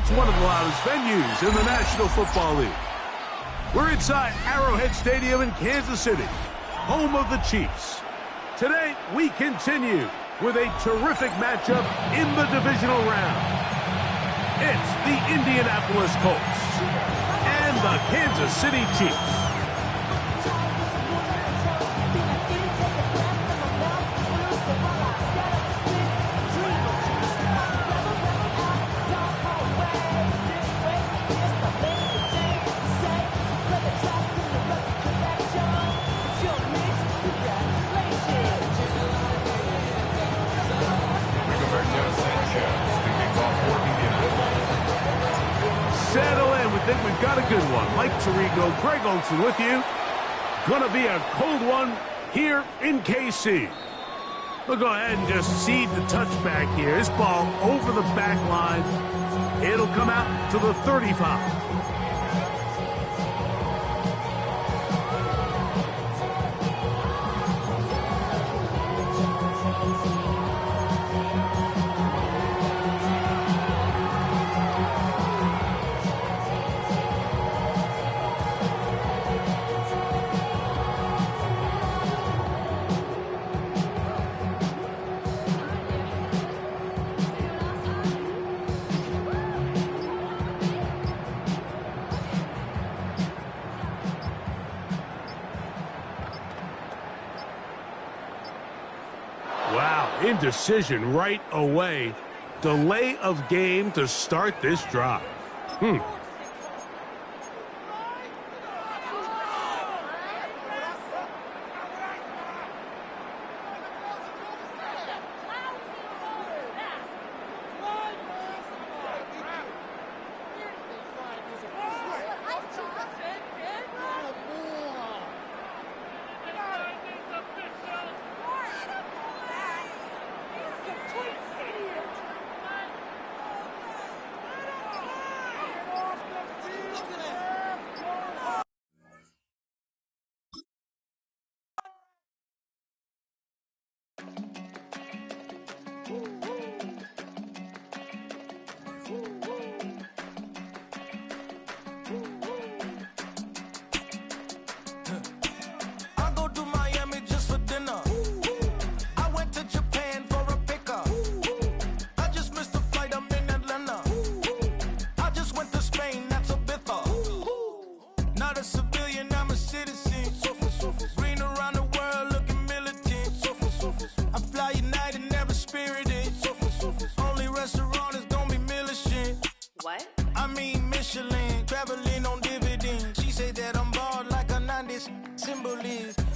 It's one of the loudest venues in the National Football League. We're inside Arrowhead Stadium in Kansas City, home of the Chiefs. Today, we continue with a terrific matchup in the divisional round. It's the Indianapolis Colts and the Kansas City Chiefs. Settle in. We think we've got a good one. Mike Tirico, Greg Olsen with you. Gonna be a cold one here in KC. We'll go ahead and just seed the touchback here. This ball over the back line. It'll come out to the 35. Wow, indecision right away. Delay of game to start this drive.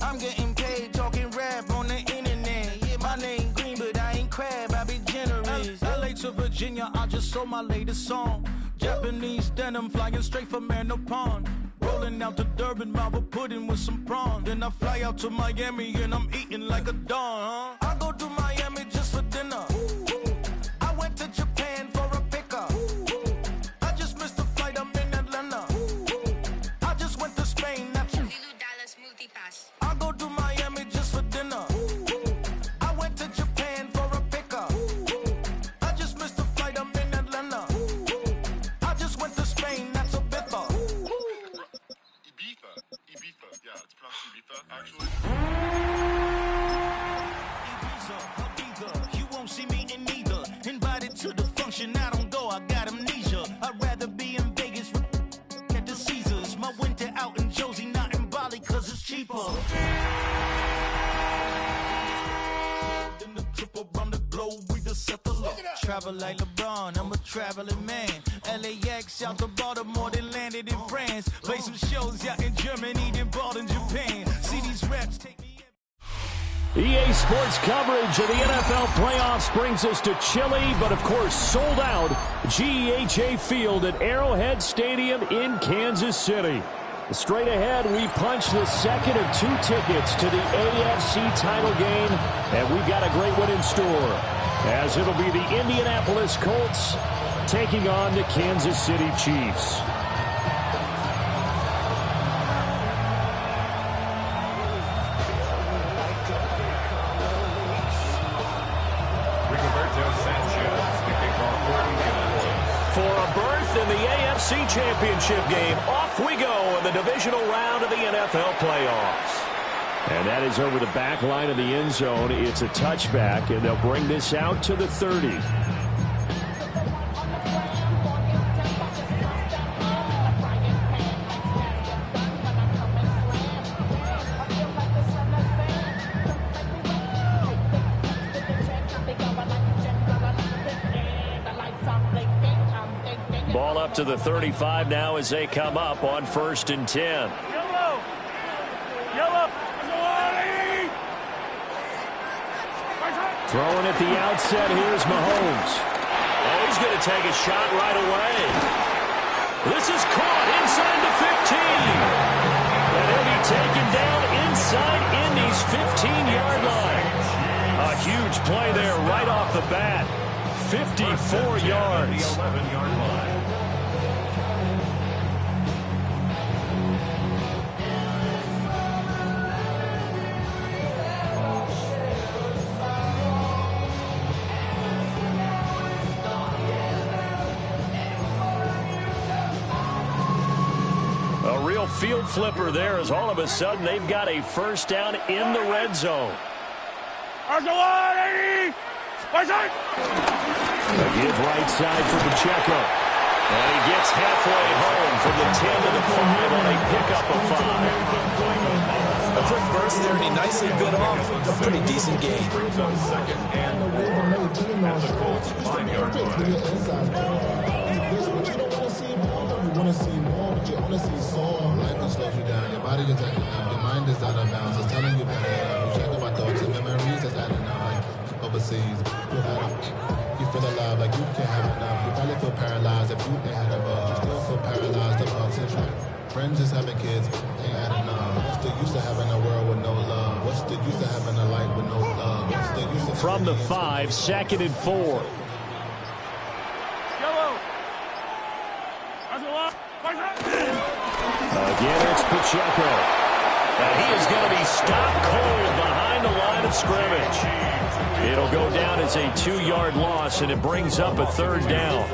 I'm getting paid talking rap on the internet. Yeah, my name green, but I ain't crab, I be generous. LA to Virginia, I just sold my latest song. Japanese denim flying straight from Manopon. Rolling out to Durban, Marvel pudding with some prawns. Then I fly out to Miami and I'm eating like a don, I go to Miami just for dinner. I went to Japan for a pickup. I just missed the flight, I'm in Atlanta. I just went to Spain, that's I go to Miami just for dinner. I went to Japan for a pickup. I just missed the flight, I'm in Atlanta. I just went to Spain, that's a bither. Ibiza, yeah, it's pronounced Ibiza, actually. Ibiza, you won't see me in neither. Invited to the function, I don't go, I got amnesia. I'd rather be in Vegas at the Caesars. My winter out in Josie, not in Bali, cause it's cheaper. Travel like LeBron, I'm a traveling man. LAX out to Baltimore, then landed in France. Play some shows out in Germany, then bought in Japan. See these reps take me. EA Sports coverage of the NFL playoffs brings us to chilly, but of course sold out GEHA Field at Arrowhead Stadium in Kansas City. Straight ahead, we punch the second of two tickets to the AFC title game, and we've got a great one in store, as it'll be the Indianapolis Colts taking on the Kansas City Chiefs. For a berth in the AFC Championship game. Off we go in the divisional round of the NFL playoffs. And that is over the back line of the end zone. It's a touchback, and they'll bring this out to the 30. Ball up to the 35 now as they come up on 1st and 10. Throwing at the outset, here's Mahomes. Oh, he's going to take a shot right away. This is caught inside the 15. And he'll be taken down inside Indy's 15-yard line. A huge play there right off the bat. 54 yards. 11-yard line. Field flipper there as all of a sudden they've got a first down in the red zone. A give right side for Pacheco. And he gets halfway home from the 10 to the 5 on a pickup of 5. A quick burst there, and he nicely bit off a pretty decent gain. Brings up 2nd and 4. And the Colts 5-yard line. You want to see more, but you only see Saul. Life can slow you down. Your body is acting up. Your mind is out of bounds. It's telling you better. You check about thoughts and memories that's adding up. Like overseas, you feel alive like you can't have enough. You probably feel paralyzed if you ain't had a bug. You still feel paralyzed about central. Friends just having kids ain't adding up. What's the use of having a world with no love? What's the use of having a life with no love? What's the use of from the 5, 2nd and 4. Again, it's Pacheco. And he is going to be stopped cold behind the line of scrimmage. It'll go down as a 2-yard loss, and it brings up a 3rd down.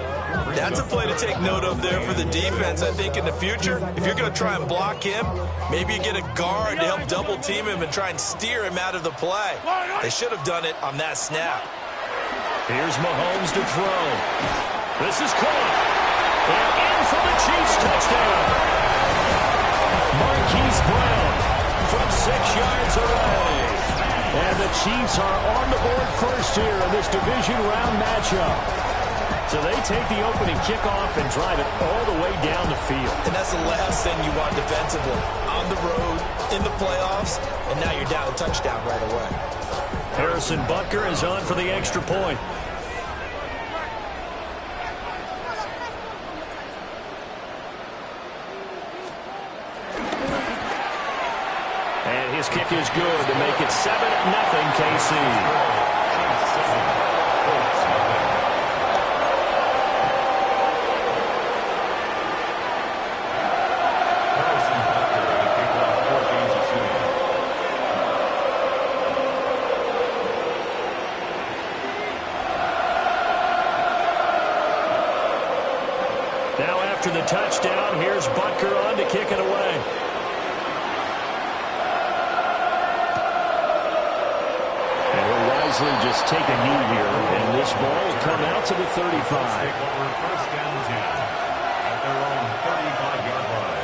That's a play to take note of there for the defense. I think in the future, if you're going to try and block him, maybe you get a guard to help double team him and try and steer him out of the play. They should have done it on that snap. Here's Mahomes to throw. This is caught. And in for the Chiefs touchdown. Marquise Brown from 6 yards away. And the Chiefs are on the board first here in this division round matchup. So they take the opening kickoff and drive it all the way down the field. And that's the last thing you want defensively. On the road, in the playoffs, and now you're down a touchdown right away. Harrison Butker is on for the extra point. And his kick is good to make it 7-0 KC. Now after the touchdown, here's Butker on to kick it away. And he'll wisely just take a knee here, and this ball will come out to the 35. Take over 1st and 10 at their own 35-yard line.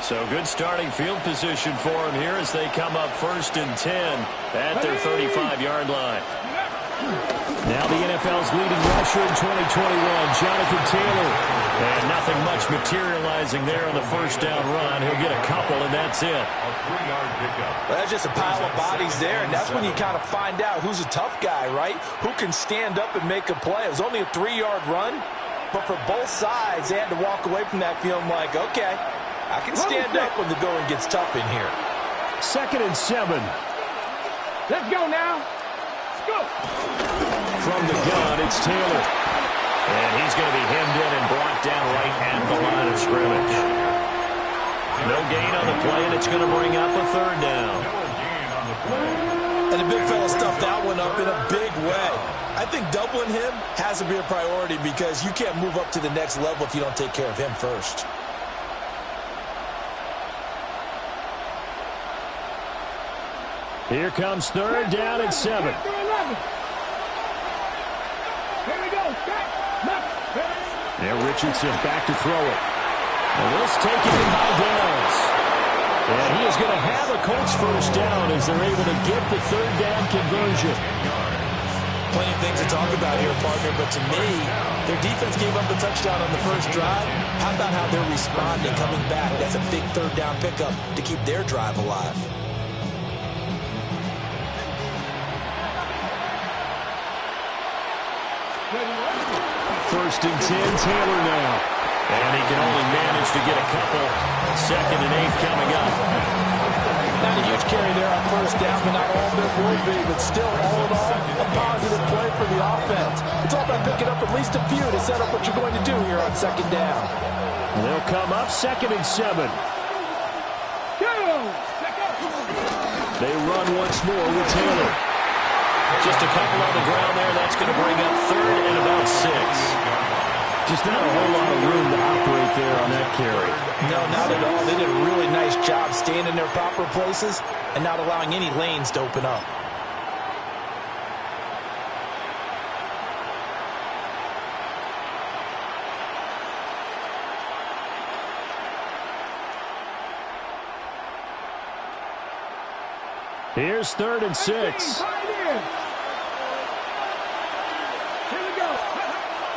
So good starting field position for them here as they come up 1st and 10 at their 35-yard line. Now the NFL's leading rusher in 2021, Jonathan Taylor. And nothing much materializing there on the first down run. He'll get a couple, and that's it. A 3-yard pickup. Well, that's just a pile of bodies there, and that's when you kind of find out who's a tough guy, right? Who can stand up and make a play. It was only a 3-yard run, but for both sides, they had to walk away from that feeling like, okay, I can stand up when the going gets tough in here. 2nd and 7. Let's go now. Let's go. From the gun, it's Taylor. And he's going to be hemmed in and brought down right at the line of scrimmage. No gain on the play, and it's going to bring up a 3rd down. No gain on the play. And And the big fella stuffed that one up in a big way. I think doubling him has to be a priority because you can't move up to the next level if you don't take care of him first. Here comes third down and 7. Here we go. Now Richardson back to throw it. And this taken in by Downs. And he is going to have a Colts first down as they're able to get the third down conversion. Plenty of things to talk about here, partner, but to me, their defense gave up a touchdown on the first drive. How about how they're responding, coming back? That's a big third down pickup to keep their drive alive. First and 10, Taylor now. And he can only manage to get a couple. 2nd and 8 coming up. Not a huge carry there on first down, but not all there will be. But still, all in all, a positive play for the offense. It's all about picking up at least a few to set up what you're going to do here on 2nd down. They'll come up 2nd and 7. They run once more with Taylor. Just a couple on the ground there. That's going to bring up 3rd and about 6. Just not a whole lot of room to operate there on that carry. No, not at all. They did a really nice job staying in their proper places and not allowing any lanes to open up. Here's 3rd and 6.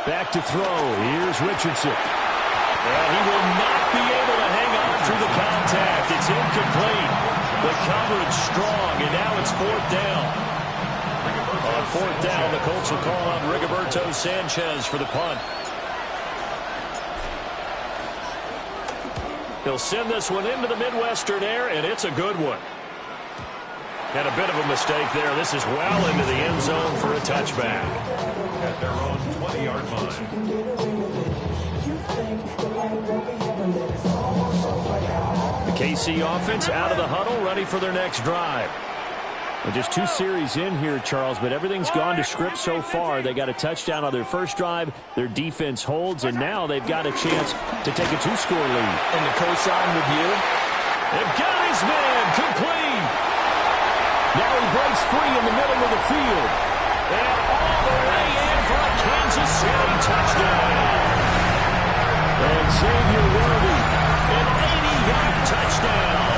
Back to throw. Here's Richardson. And he will not be able to hang on through the contact. It's incomplete. The coverage strong, and now it's 4th down. On 4th down, the Colts will call on Rigoberto Sanchez for the punt. He'll send this one into the Midwestern air, and it's a good one. And a bit of a mistake there. This is well into the end zone for a touchback. At their own 20-yard line. The KC offense out of the huddle, ready for their next drive. And just 2 series in here, Charles, but everything's gone to script so far. They got a touchdown on their first drive. Their defense holds, and now they've got a chance to take a 2-score lead. And the cosign review. They've got his man complete. Now he breaks free in the middle of the field. And all the way in for a Kansas City touchdown. And Xavier Worthy, an 80-yard touchdown.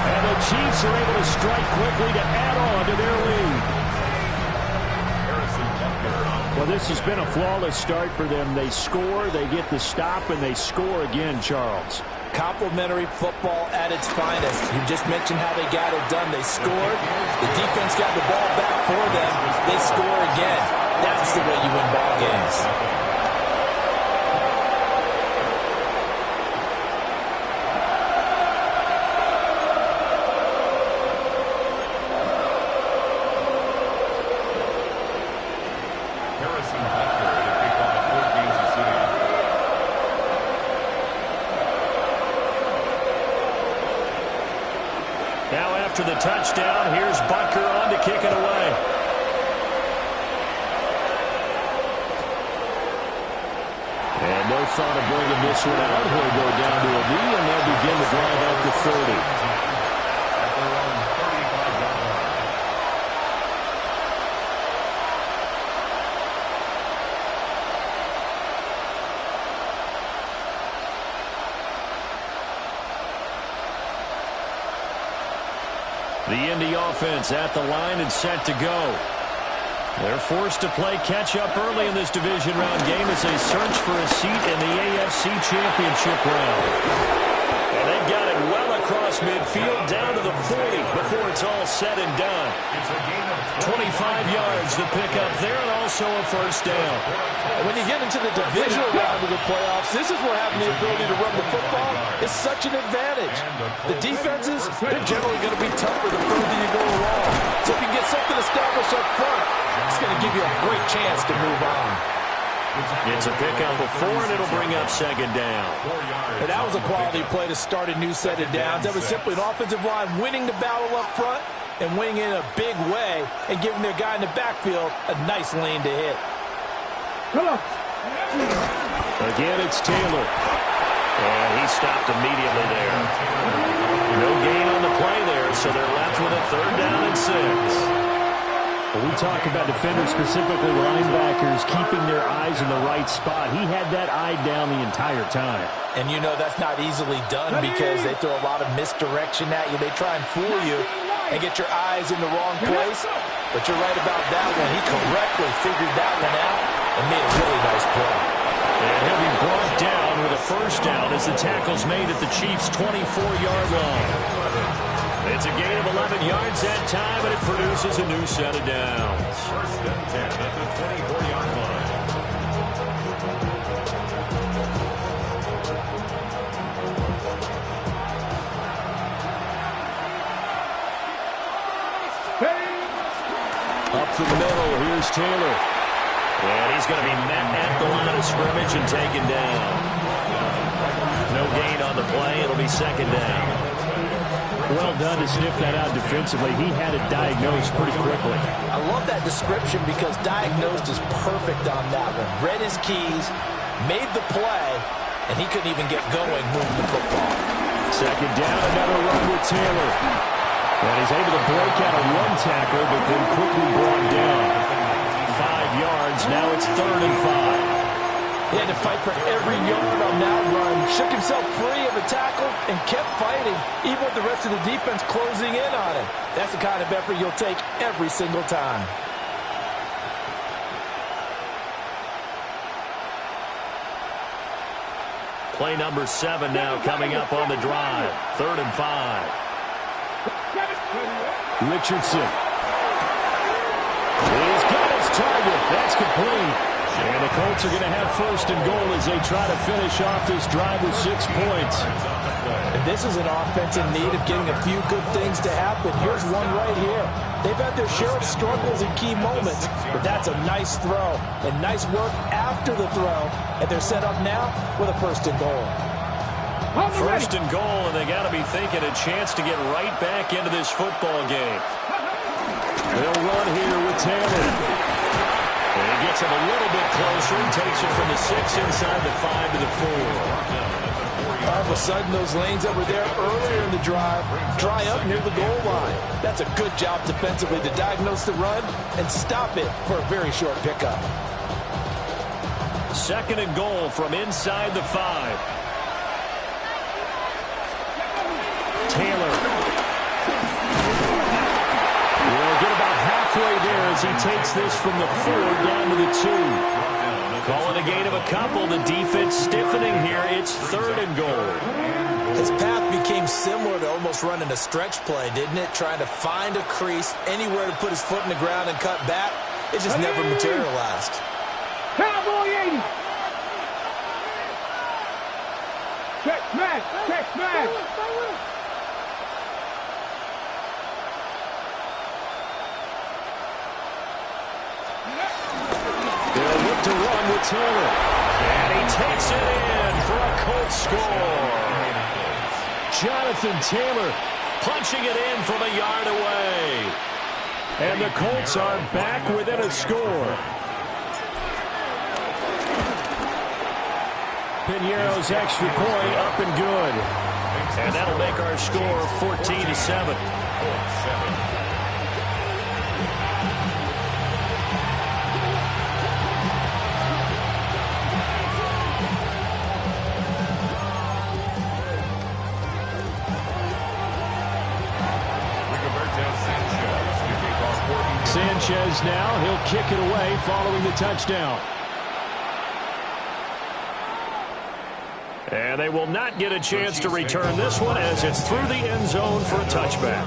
And the Chiefs are able to strike quickly to add on to their lead. Well, this has been a flawless start for them. They score, they get the stop, and they score again, Charles. Complimentary football at its finest. You just mentioned how they got it done. They scored. The defense got the ball back for them. They score again. That's the way you win ball games. After the touchdown, here's Butker on to kick it away. And no thought of bringing this one out. He'll go down to a knee, and they'll begin the drive at the 30. The Indy offense at the line and set to go. They're forced to play catch-up early in this division round game as they search for a seat in the AFC Championship round. And they've got it well across midfield down to the 40 before it's all said and done. 25 yards to pick up there and also a first down. And when you get into the divisional round of the playoffs, this is where having the ability to run the football is such an advantage. The defenses, they're generally going to be tougher the further you go along. So if you can get something established up front, it's going to give you a great chance to move on. It's a pickup of 4, and it'll bring up 2nd down. And that was a quality play to start a new set of downs. That was simply an offensive line winning the battle up front and winning it in a big way and giving their guy in the backfield a nice lane to hit. Come on. Again, it's Taylor. And he stopped immediately there. No gain on the play there, so they're left with a 3rd down and 6. When we talk about defenders, specifically linebackers, keeping their eyes in the right spot, he had that eye down the entire time. And you know that's not easily done because they throw a lot of misdirection at you. They try and fool you and get your eyes in the wrong place. But you're right about that one. He correctly figured that one out and made a really nice play. And he'll be brought down with a 1st down as the tackle's made at the Chiefs' 24-yard line. It's a gain of 11 yards that time, and it produces a new set of downs. 1st and 10 at the 24-yard line. Up the middle, here's Taylor. And he's going to be met at the line of scrimmage and taken down. No gain on the play. It'll be 2nd down. Well done to sniff that out defensively. He had it diagnosed pretty quickly. I love that description because diagnosed is perfect on that one. Read his keys, made the play, and he couldn't even get going moving the football. 2nd down, another run with Taylor. And he's able to break out of one tackle, but then quickly brought down. 5 yards, now it's 3rd and 5. He had to fight for every yard on that run. Shook himself free of the tackle and kept fighting, even with the rest of the defense closing in on him. That's the kind of effort you'll take every single time. Play number 7 now coming up on the drive. 3rd and 5. Richardson. He's got his target. That's complete. And the Colts are going to have 1st and goal as they try to finish off this drive with 6 points. And this is an offense in need of getting a few good things to happen. Here's one right here. They've had their share of struggles in key moments, but that's a nice throw and nice work after the throw. And they're set up now with a 1st and goal. 1st and goal, and they got to be thinking a chance to get right back into this football game. They'll run here with Taylor. And he gets him a little bit closer and takes it from the 6 inside the 5 to the 4. All of a sudden, those lanes that were there earlier in the drive dry up near the goal line. That's a good job defensively to diagnose the run and stop it for a very short pickup. 2nd and goal from inside the 5. Taylor. We'll get about halfway there as he takes this from the 4 down to the 2. Calling a gain of a couple. The defense stiffening here. It's 3rd and goal. His path became similar to almost running a stretch play, didn't it? Trying to find a crease, anywhere to put his foot in the ground and cut back. It just never materialized. Cowboy 80. Check smash. Check smash. They'll look to run with Taylor. And he takes it in for a Colts score. Jonathan Taylor punching it in from a yard away. And the Colts are back within a score. Piñeiro's extra point up and good. And that'll make our score 14-7. Sanchez now, he'll kick it away following the touchdown. And they will not get a chance to return this one as it's through the end zone for a touchback.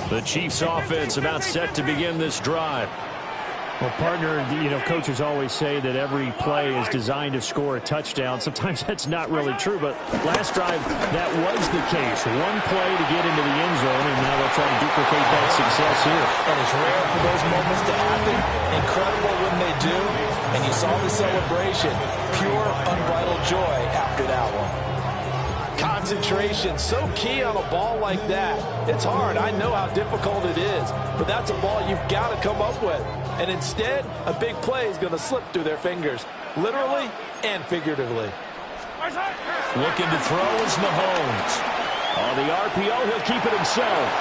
The Chiefs offense about set to begin this drive. Well, partner, coaches always say that every play is designed to score a touchdown. Sometimes that's not really true, but last drive, that was the case. One play to get into the end zone, and now they'll try to duplicate that success here. And it's rare for those moments to happen. Incredible when they do. And you saw the celebration. Pure, unbridled joy after that one. Concentration, so key on a ball like that. It's hard. I know how difficult it is. But that's a ball you've got to come up with. And instead, a big play is going to slip through their fingers. Literally and figuratively. Looking to throw is Mahomes. On the RPO, he'll keep it himself.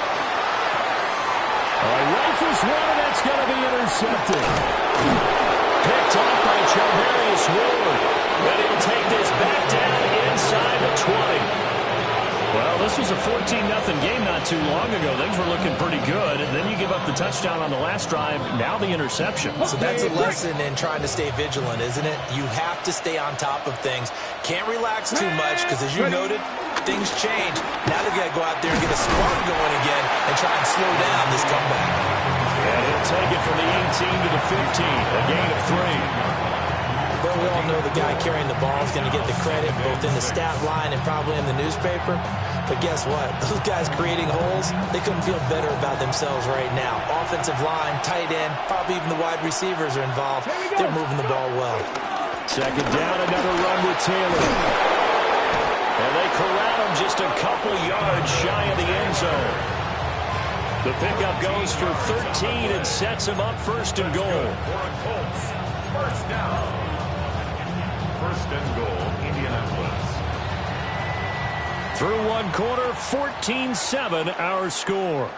Rifles one, and that's going to be intercepted. Picked off by Charvarius Ward. And he'll take this back down inside the 20. Well, this was a 14-0 game not too long ago. Things were looking pretty good. And then you give up the touchdown on the last drive. Now the interception. So that's a lesson in trying to stay vigilant, isn't it? You have to stay on top of things. Can't relax too much because, as you noted, things change. Now they've got to go out there and get a spark going again and try and slow down this comeback. And he'll take it from the 18 to the 15. A gain of 3. Well, we all know the guy carrying the ball is going to get the credit both in the stat line and probably in the newspaper. But guess what? Those guys creating holes, they couldn't feel better about themselves right now. Offensive line, tight end, probably even the wide receivers are involved. They're moving the ball well. Second down, another run with Taylor. And they corral him just a couple yards shy of the end zone. The pickup goes for 13 and sets him up first and goal. First down. First and goal, Indianapolis. Through one quarter, 14-7 our score.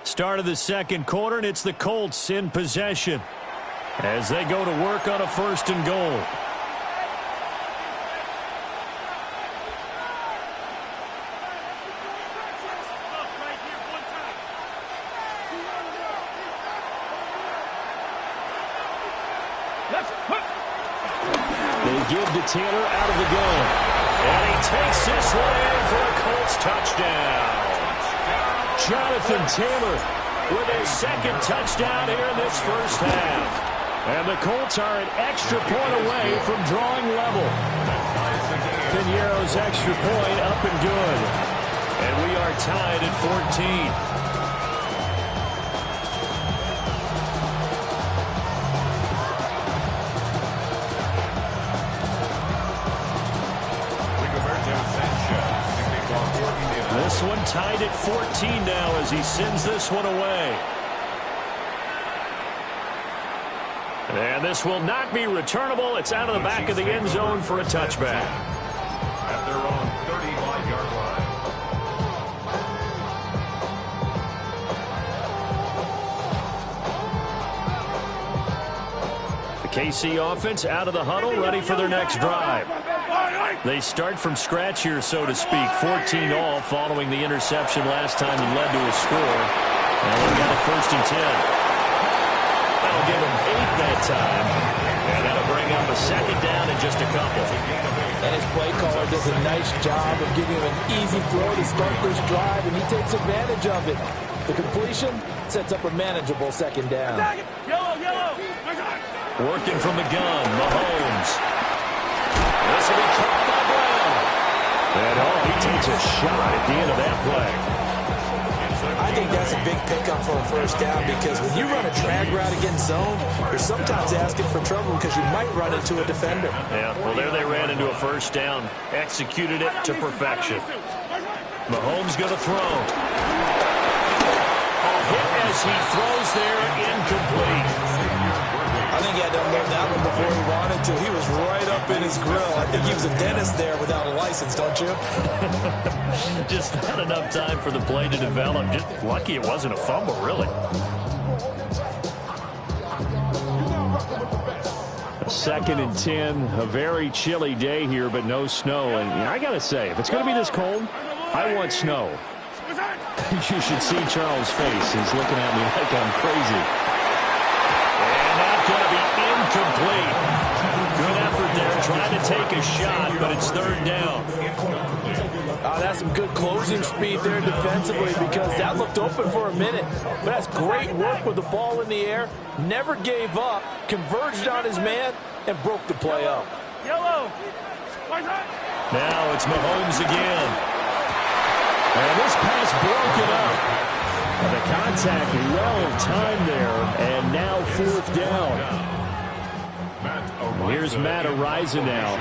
Start of the second quarter, and it's the Colts in possession as they go to work on a first and goal. They give to Taylor out of the gun. And he takes this one in for a Colts touchdown. Jonathan Taylor with his second touchdown here in this first half. And the Colts are an extra point away from drawing level. Piñeiro's extra point up and good. And we are tied at 14. This one tied at 14 now as he sends this one away. And this will not be returnable. It's out of the back of the end zone for a touchback. At their own 35-yard line. The KC offense out of the huddle, ready for their next drive. They start from scratch here, so to speak. 14-all following the interception last time that led to a score. And they've got a first and 10. That'll give them 8 that time. And that'll bring up a second down in just a couple. And his play caller does a nice job of giving him an easy throw to start this drive, and he takes advantage of it. The completion sets up a manageable second down. Working from the gun, Mahomes. This will be caught by Brown. And he takes a shot at the end of that play. I think that's a big pickup for a first down because when you run a drag route against zone, you're sometimes asking for trouble because you might run into a defender. Yeah, well, there they ran into a first down. Executed it to perfection. Mahomes going to throw. A hit as he throws there, incomplete. I think he had to unload that one before he wanted to. He was right up in his grill. I think he was a dentist there without a license, don't you? Just not enough time for the play to develop. Just lucky it wasn't a fumble, really. Second and 10, a very chilly day here, but no snow. And I got to say, if it's going to be this cold, I want snow. You should see Charles' face. He's looking at me like I'm crazy. Going to be incomplete. Good effort there, trying to take a shot, but it's third down. That's some good closing speed there defensively because that looked open for a minute. But that's great work with the ball in the air. Never gave up, converged on his man, and broke the play up. Now it's Mahomes again. And this pass broken up. And the contact well timed there, and now fourth down. Here's Matt Ariza now.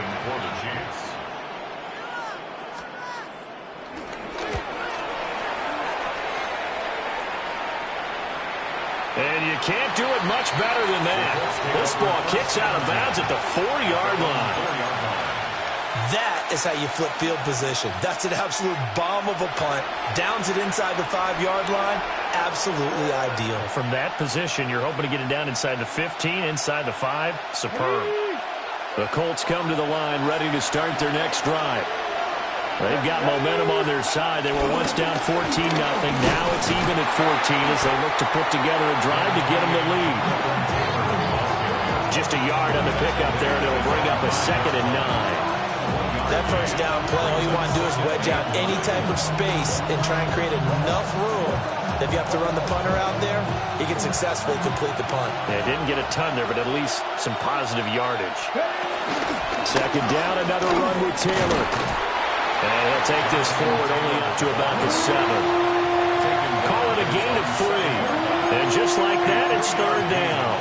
And you can't do it much better than that. This ball kicks out of bounds at the 4-yard line. That is how you flip field position. That's an absolute bomb of a punt. Downs it inside the 5-yard line. Absolutely ideal. From that position, you're hoping to get it down inside the 15, inside the 5. Superb. The Colts come to the line ready to start their next drive. They've got momentum on their side. They were once down 14-0. Now it's even at 14 as they look to put together a drive to get them the lead. Just a yard on the pickup there, and it'll bring up a 2nd and 9. That first down play, all you want to do is wedge out any type of space and try and create enough room. If you have to run the punter out there, he can successfully complete the punt. They didn't get a ton there, but at least some positive yardage. 2nd down, another run with Taylor. And he'll take this forward only up to about the 7. Call it a gain of 3. And just like that, it's 3rd down.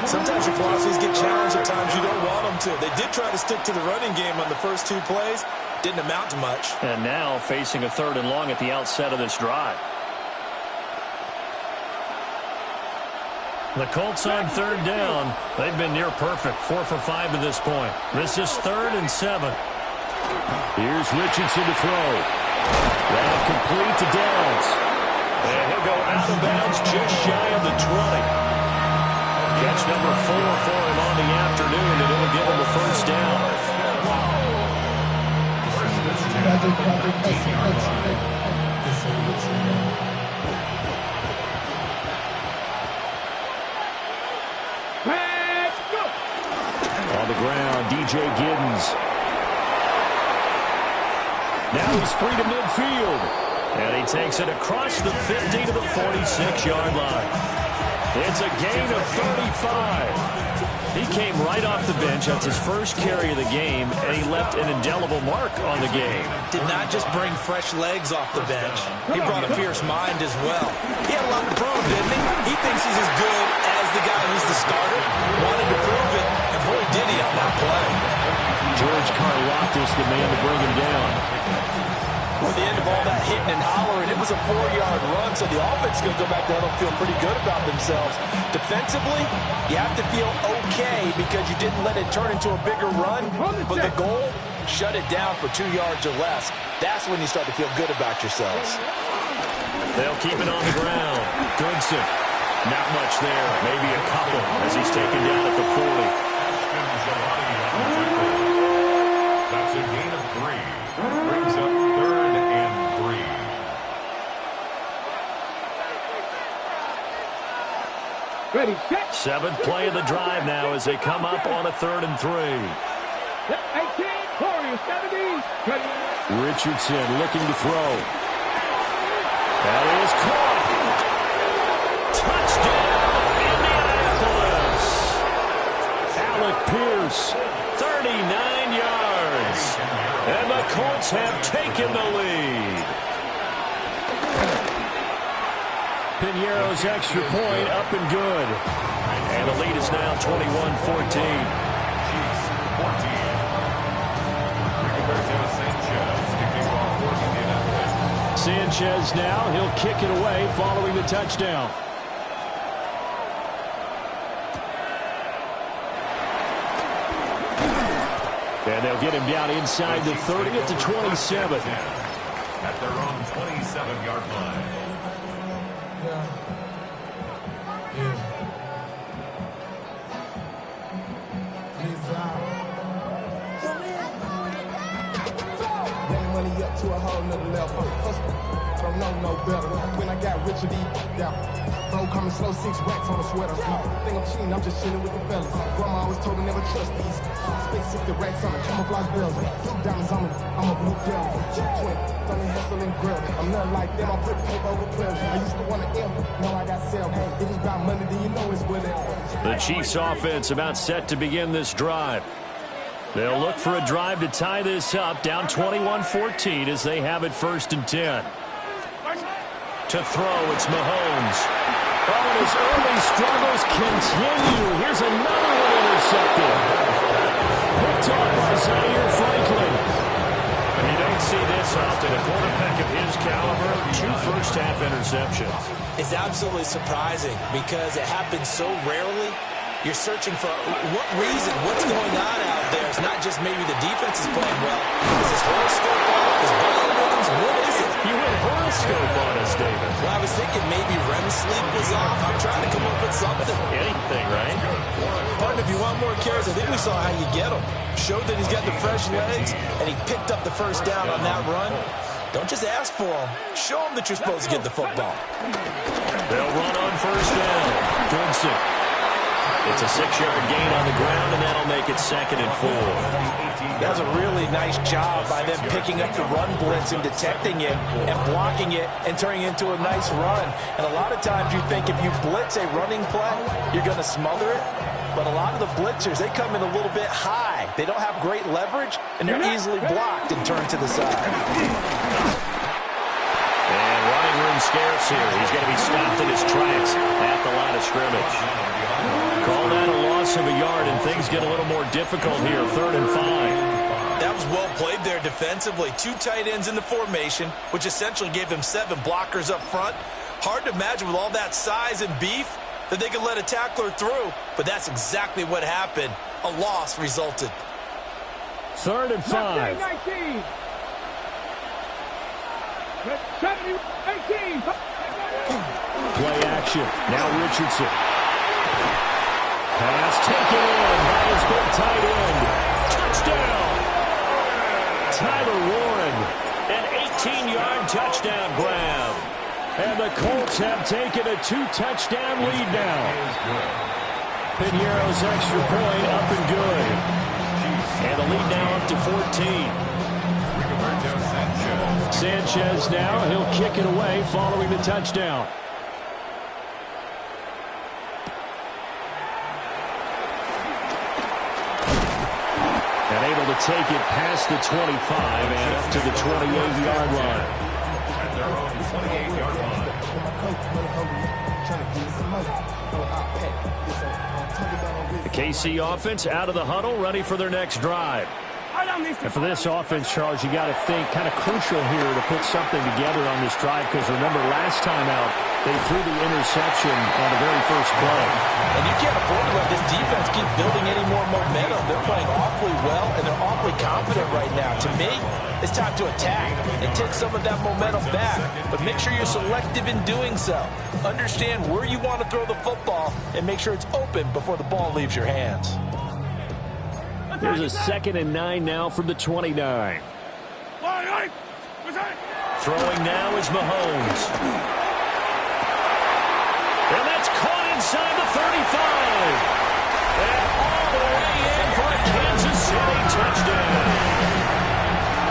Sometimes your philosophies get challenged at times you don't want them to. They did try to stick to the running game on the first 2 plays. Didn't amount to much. And now facing a 3rd and long at the outset of this drive. The Colts on 3rd down. They've been near perfect. 4 for 5 to this point. This is 3rd and 7. Here's Richardson to throw. That'll complete to Downs. And he'll go out of bounds just shy of the 20. Catch number 4 for him on the afternoon, and it'll give him the first down. On the ground, DJ Giddens. Now he's free to midfield. And he takes it across the 50 to the 46-yard line. It's a gain of 35. He came right off the bench. That's his first carry of the game, and he left an indelible mark on the game. Did not just bring fresh legs off the bench. He brought a fierce mind as well. He had a lot to prove, didn't he? He thinks he's as good as the guy who's the starter. Wanted to prove it, and boy, did he on that play. George Karlaftis, the man to bring him down. At the end of all that hitting and hollering, it was a 4-yard run, so the offense is going to go back there and feel pretty good about themselves. Defensively, you have to feel okay because you didn't let it turn into a bigger run, but the goal, shut it down for 2 yards or less. That's when you start to feel good about yourselves. They'll keep it on the ground. Goodson, not much there, maybe a couple as he's taken down at the 40. That's a gain of 3. Brings up 3rd and 3. Ready, set. 7th play of the drive now as they come up on a 3rd and 3. 18, Warriors, 70. Ready. Richardson looking to throw. That is caught. Touchdown, Indianapolis. Alec Pierce, 39 yards. And the Colts have taken the lead. Piñeiro's extra point up and good. And the lead is now 21-14. Sanchez now, he'll kick it away following the touchdown. And they'll get him down inside the 30 at the 27. At their own 27-yard line. Money up to a whole nother level. Don't know no better. When I got Richard E. Yeah. Bro, coming slow, 6 racks on a sweater. Think I'm cheating, I'm just chilling with the fellas. Grandma always told me never trust these. Spent 60 racks on a camouflage bells. Blue diamonds on me, I'm a blue devil. Twin, Tony Hessel and Grill. I'm nothing like them, I put paper over pleasure. I used to want to M, now I got sell. If it's about money, then you know it's with it. The Chiefs offense about set to begin this drive. They'll look for a drive to tie this up, down 21-14 as they have it 1st and 10. To throw, it's Mahomes. Oh, and his early struggles continue. Here's another one intercepted. Picked off by Zaire Franklin. And you don't see this often. A quarterback of his caliber, 2 first-half interceptions. It's absolutely surprising because it happens so rarely. You're searching for what reason, what's going on out there. It's not just maybe the defense is playing well. Is his horoscope off? Is ball rhythms? What is it? You went horoscope on us, David. Well, I was thinking maybe REM sleep was off. I'm trying to come up with something. Anything, right? Partner, if you want more carries, I think we saw how you get them. Showed that he's got the fresh legs, and he picked up the first down on that run. Don't just ask for them. Show them that you're supposed to get the football. They'll run on first down. Goodson. It's a 6-yard gain on the ground, and that'll make it 2nd and 4. That was a really nice job by them picking up the run blitz and detecting it and blocking it and turning it into a nice run. And a lot of times you think if you blitz a running play, you're going to smother it. But a lot of the blitzers, they come in a little bit high. They don't have great leverage, and they're easily blocked and turned to the side. And running room scarce here. He's going to be stopped in his tracks at the line of scrimmage. Call that a loss of a yard, and things get a little more difficult here. 3rd and 5. That was well played there defensively. 2 tight ends in the formation, which essentially gave them 7 blockers up front. Hard to imagine with all that size and beef that they could let a tackler through, but that's exactly what happened. A loss resulted. 3rd and 5. 19. 18. Play action. Now Richardson. Pass taken in by his big tight end. Touchdown! Tyler Warren. An 18-yard touchdown grab. And the Colts have taken a 2-touchdown lead now. Pinheiro's extra point up and good. And the lead now up to 14. Sanchez now, he'll kick it away following the touchdown. And able to take it past the 25 and up to the 28-yard line. At their own 28-yard line. The KC offense out of the huddle, ready for their next drive. And for this offense, Charles, you got to think kind of crucial here to put something together on this drive, because remember last time out they threw the interception on the very first play. And you can't afford to let this defense keep building any more momentum. They're playing awfully well, and they're awfully confident right now. To me, it's time to attack and take some of that momentum back. But make sure you're selective in doing so. Understand where you want to throw the football and make sure it's open before the ball leaves your hands. There's a 2nd and 9 now from the 29. Throwing now is Mahomes. And that's caught inside the 35. And all the way in for a Kansas City touchdown.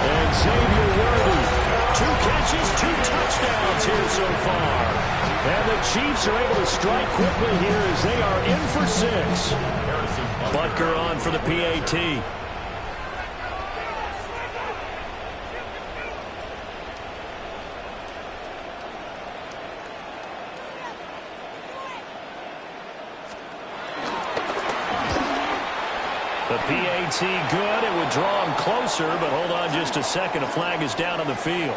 And Xavier Worthy, 2 catches, 2 touchdowns here so far. And the Chiefs are able to strike quickly here as they are in for 6. Butker on for the PAT. The PAT good. It would draw him closer, but hold on just a second. A flag is down on the field.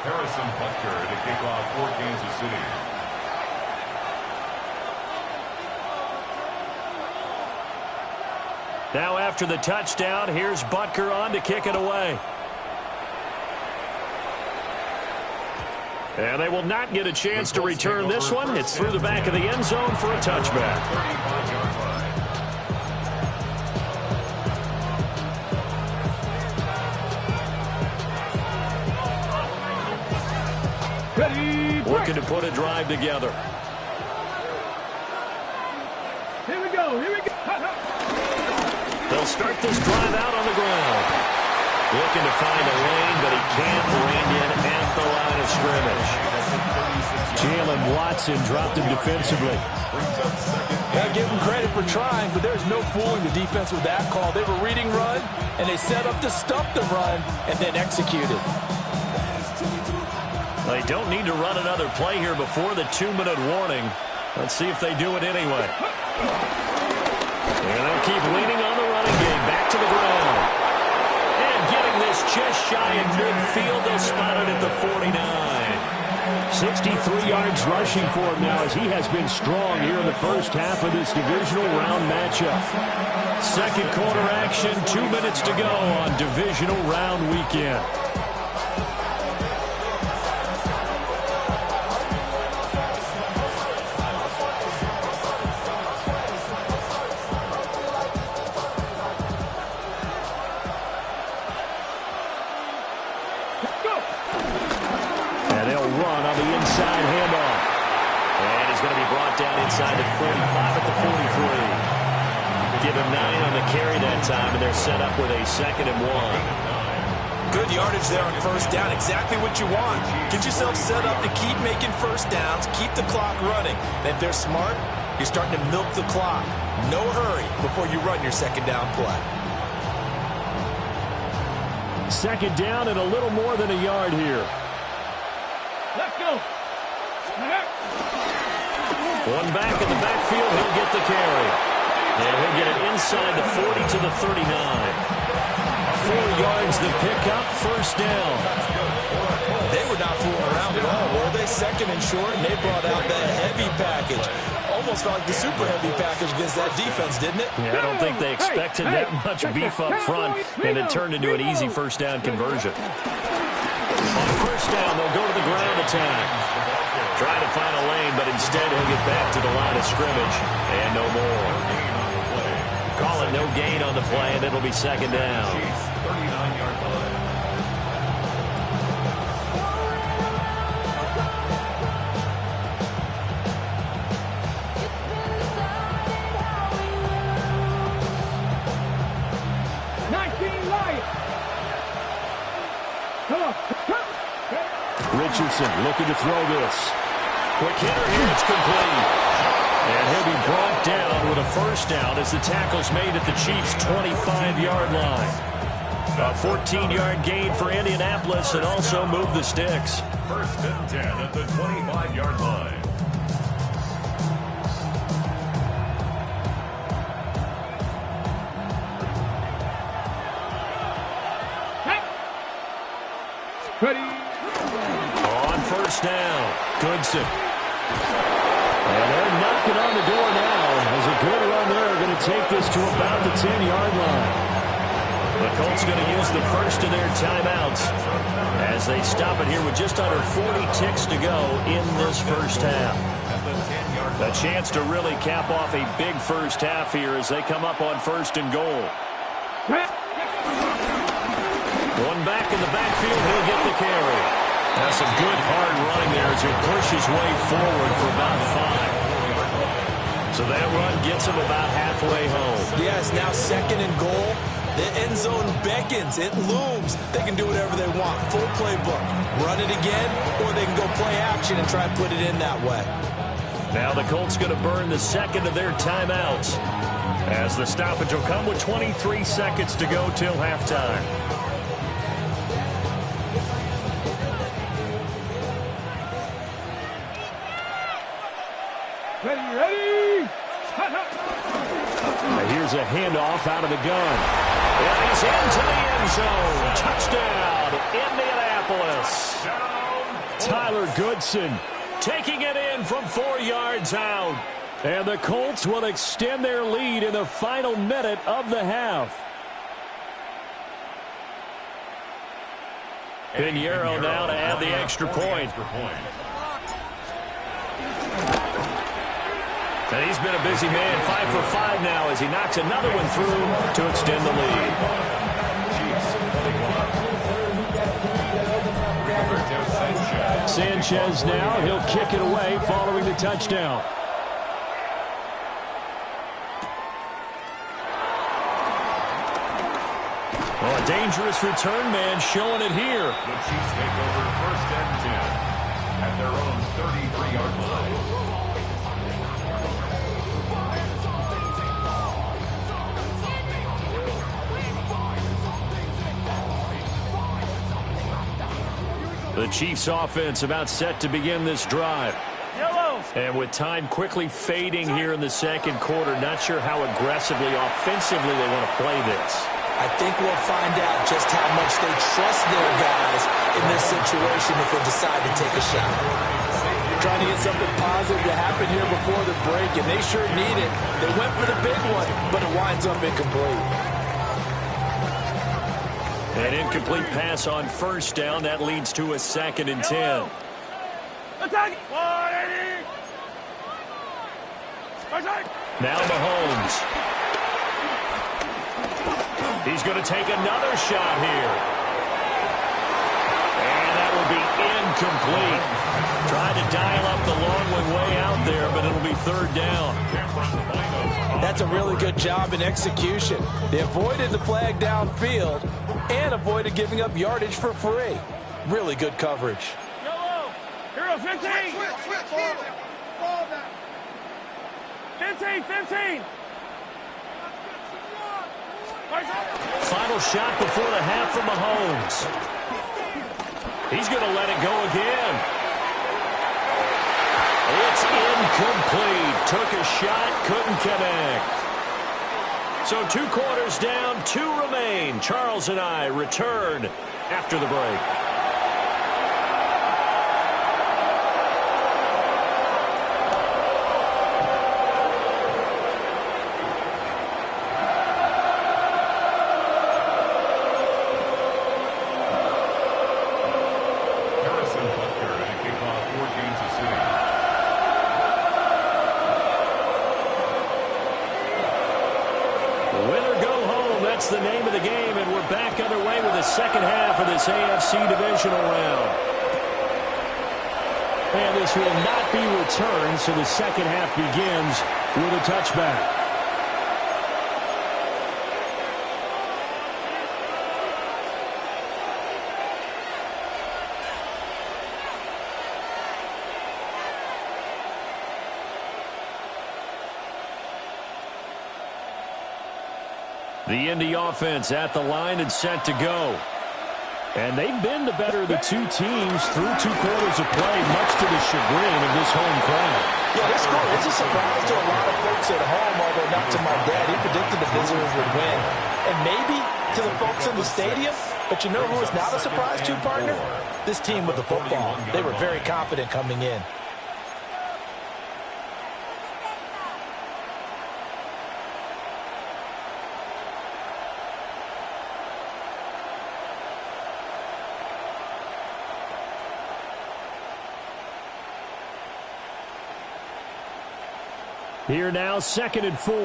Harrison Butker to kick off for Kansas City. Now after the touchdown, here's Butker on to kick it away. And they will not get a chance to return this one. It's through the back of the end zone for a touchback. 35-yard line. Looking to put a drive together. Here we go. They'll start this drive out on the ground. Looking to find a lane, but he can't rein in at the line of scrimmage. Jalen Watson dropped him defensively. Yeah, give him credit for trying, but there's no fooling the defense with that call. They were reading run, and they set up to stump the run, and then executed. They don't need to run another play here before the 2-minute warning. Let's see if they do it anyway. And they'll keep leaning on the running game. Back to the ground. And getting this just shy of midfield. They'll spot it at the 49. 63 yards rushing for him now as he has been strong here in the first half of this divisional round matchup. Second quarter action, 2 minutes to go on divisional round weekend. Inside at 45 at the 43. Give him 9 on the carry that time, and they're set up with a 2nd and 1. Good yardage there on first down. Exactly what you want. Get yourself set up to keep making first downs, keep the clock running. And if they're smart, you're starting to milk the clock. No hurry before you run your second down play. Second down and a little more than a yard here. Let's go. One back in the backfield, he'll get the carry. And he'll get it inside the 40 to the 39. 4 yards the pickup, first down. They were not fooling around at all, were they? Second and short, and they brought out the heavy package. Almost felt like the super heavy package against that defense, didn't it? Yeah, I don't think they expected that much beef up front, and it turned into an easy first down conversion. On first down, they'll go to the ground attack. Trying to find a lane, but instead he'll get back to the line of scrimmage. And no more. Call it no gain on the play, and it'll be second down. 39-yard line. Richardson looking to throw this. Quick hitter here, it's complete. And he'll be brought down with a first down as the tackle's made at the Chiefs' 25-yard line. A 14-yard gain for Indianapolis and also move the sticks. First and 10 at the 25-yard line. Ready. On first down, Goodson. And they're knocking on the door now. As a good run there, going to take this to about the 10-yard line. The Colts going to use the first of their timeouts as they stop it here with just under 40 ticks to go in this first half. A chance to really cap off a big first half here as they come up on first and goal. One back in the backfield, he'll get the carry. That's some good hard running there as he pushes his way forward for about 5. So that run gets him about halfway home. Yes, now second and goal. The end zone beckons. It looms. They can do whatever they want. Full playbook. Run it again, or they can go play action and try to put it in that way. Now the Colts going to burn the second of their timeouts as the stoppage will come with 23 seconds to go till halftime. Ready. Here's a handoff out of the gun. And he's into the end zone. Touchdown, Indianapolis. Tyler Goodson taking it in from 4 yards out. And the Colts will extend their lead in the final minute of the half. Pinheiro now to add the extra point. And he's been a busy man, 5 for 5 now as he knocks another one through to extend the lead. Sanchez now, he'll kick it away following the touchdown. dangerous return man showing it here. The Chiefs take over 1st and 10 at their own 33-yard line. The Chiefs offense about set to begin this drive. And with time quickly fading here in the second quarter, not sure how aggressively, offensively they want to play this. I think we'll find out just how much they trust their guys in this situation if they decide to take a shot. Trying to get something positive to happen here before the break, and they sure need it. They went for the big one, but it winds up incomplete. An incomplete pass on 1st down. That leads to a 2nd and 10. Now Mahomes. He's going to take another shot here. And that will be incomplete. Tried to dial up the long one way out there, but it'll be 3rd down. That's a really good job in execution. They avoided the flag downfield and avoided giving up yardage for free. Really good coverage. Yellow. Hero 15. 15. Final shot before the half from Mahomes. He's going to let it go again. It's incomplete. Took a shot, couldn't connect. So 2 quarters down, 2 remain. Charles and I return after the break. That's the name of the game, and we're back underway with the second half of this AFC divisional round. And this will not be returned, so the second half begins with a touchback. The Indy offense at the line and set to go. And they've been the better of the 2 teams through 2 quarters of play, much to the chagrin of this home crowd. Yeah, this score was a surprise to a lot of folks at home, although not to my dad. He predicted the visitors would win. And maybe to the folks in the stadium. But you know who was not a surprise to, partner? This team with the football. They were very confident coming in. Here now, 2nd and 4. Go!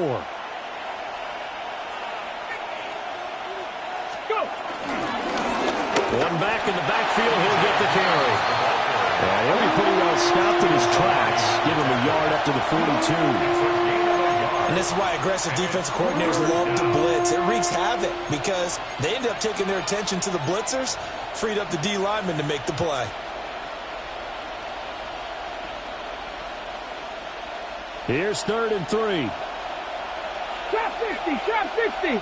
One back in the backfield, he'll get the carry. And he'll be pretty well stopped in his tracks. Give him a yard up to the 42. And this is why aggressive defensive coordinators love to blitz. It wreaks havoc because they end up taking their attention to the blitzers, freed up the D lineman to make the play. Here's 3rd and 3. Trap 60, trap 60.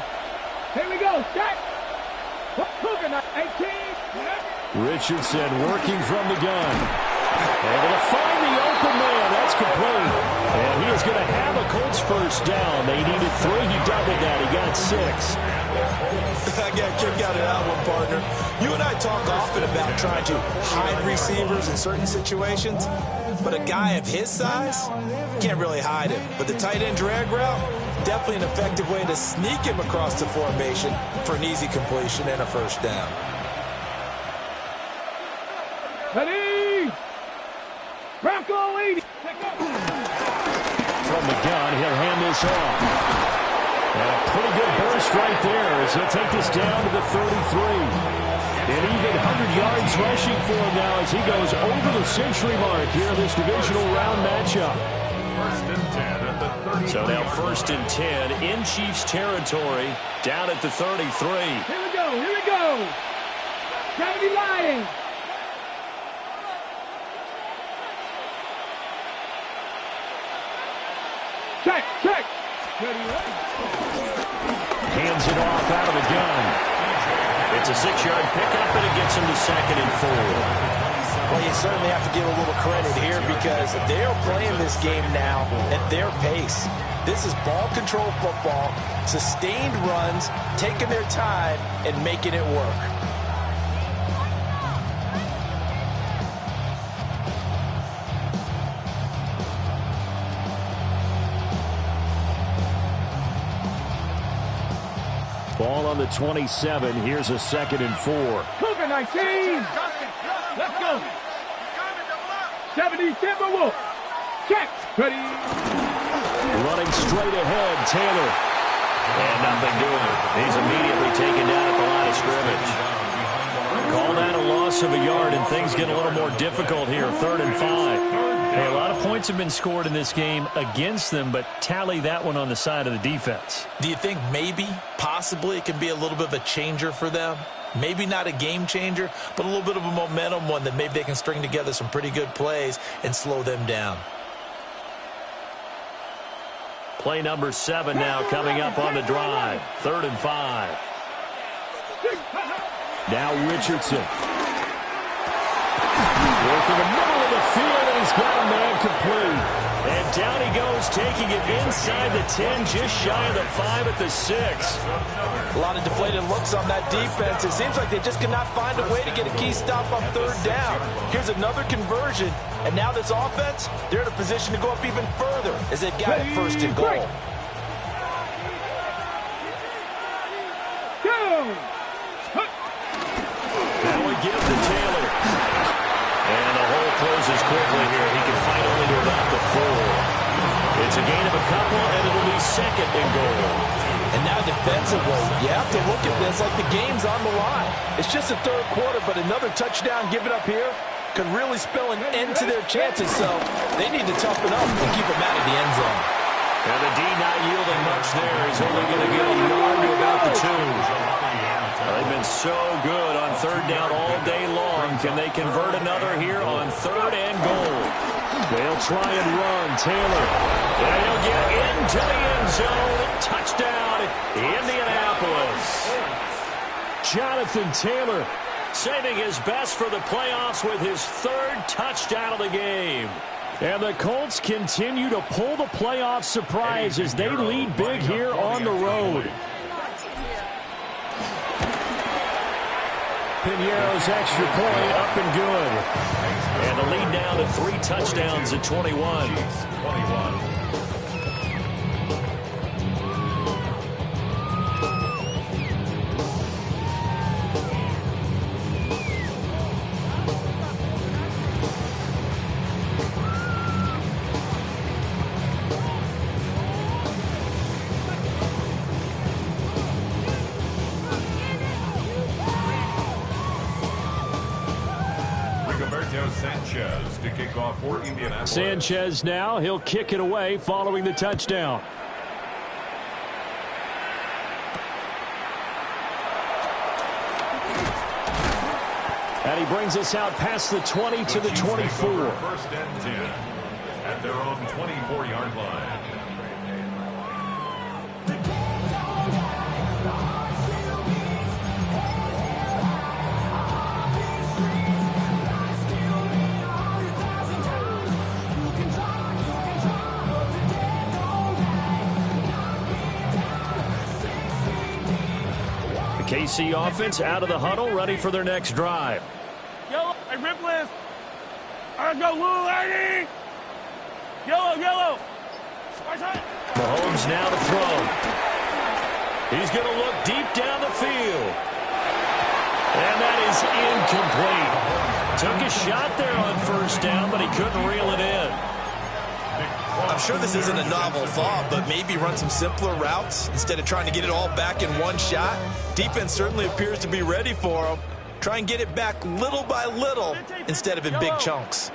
Here we go, shot. Cougar 18. Richardson working from the gun. Able to find the open man. That's complete. And he is going to have a Colts first down. They needed 3. He doubled that. He got 6. I got a kick out of that one, partner. You and I talk often about trying to hide receivers in certain situations, but a guy of his size can't really hide him. But the tight end drag route, definitely an effective way to sneak him across the formation for an easy completion and a first down. Ready? Bronco 80. From the gun, he'll hand this off. And a pretty good burst right there as he'll take this down to the 33. An even 100 yards rushing for him now as he goes over the century mark here in this divisional round matchup. 1st and 10 at the 33. So now 1st and 10 in Chiefs territory down at the 33. Here we go. Here we go. 70 Lions. Check. Hands it off out of the gun. It's a 6-yard pickup, and it gets him to 2nd and 4. Well, you certainly have to give a little credit here because they are playing this game now at their pace. This is ball control football, sustained runs, taking their time, and making it work. Ball on the 27. Here's a 2nd and 4. Cougar 19. Let's go. 70 Timberwolves. Check. Ready. Running straight ahead, Taylor. And nothing doing. He's immediately taken down at the line of scrimmage. Call that a loss of a yard, and things get a little more difficult here. 3rd and 5. Hey, a lot of points have been scored in this game against them, but tally that one on the side of the defense. Do you think maybe, possibly, it can be a little bit of a changer for them? Maybe not a game changer, but a little bit of a momentum one that maybe they can string together some pretty good plays and slow them down. Play number 7 now coming up on the drive. 3rd and 5. Now Richardson. Working the middle of the field, and he's got a man complete. And down he goes, taking it inside the 10, just shy of the 5 at the 6. A lot of deflated looks on that defense. It seems like they just cannot find a way to get a key stop on 3rd down. Here's another conversion, and now this offense, they're in a position to go up even further as they've got it 1st and goal. Now we give to Taylor. And the hole closes quickly here. He can fight only to about the 4. It's a gain of a couple, and it'll be 2nd and goal. And now defensively, you have to look at this like the game's on the line. It's just the 3rd quarter, but another touchdown given up here could really spell an end to their chances. So they need to toughen up and keep them out of the end zone. And the D not yielding much there. He's only going to get a yard to about the 2. They've been so good on 3rd down all day long. Can they convert another here on 3rd and goal? They'll try and run. Taylor. And he'll get into the end zone. Touchdown, Indianapolis. Jonathan Taylor saving his best for the playoffs with his 3rd touchdown of the game. And the Colts continue to pull the playoff surprise as they lead big here on the road. Piñeiro's extra point up and good. And the lead down to 3 touchdowns at 21. Sanchez to kick off for Indianapolis. Sanchez now, he'll kick it away following the touchdown. And he brings us out past the 20 to the 24. 1st and 10 at their own 24-yard line. KC offense out of the huddle, ready for their next drive. Yellow, hey, rip list. All right, go, Lou, lady. Yellow. Mahomes now to throw. He's going to look deep down the field. And that is incomplete. Took a shot there on 1st down, but he couldn't reel it in. I'm sure this isn't a novel thought, but maybe run some simpler routes instead of trying to get it all back in one shot. Defense certainly appears to be ready for them. Try and get it back little by little instead of in big chunks.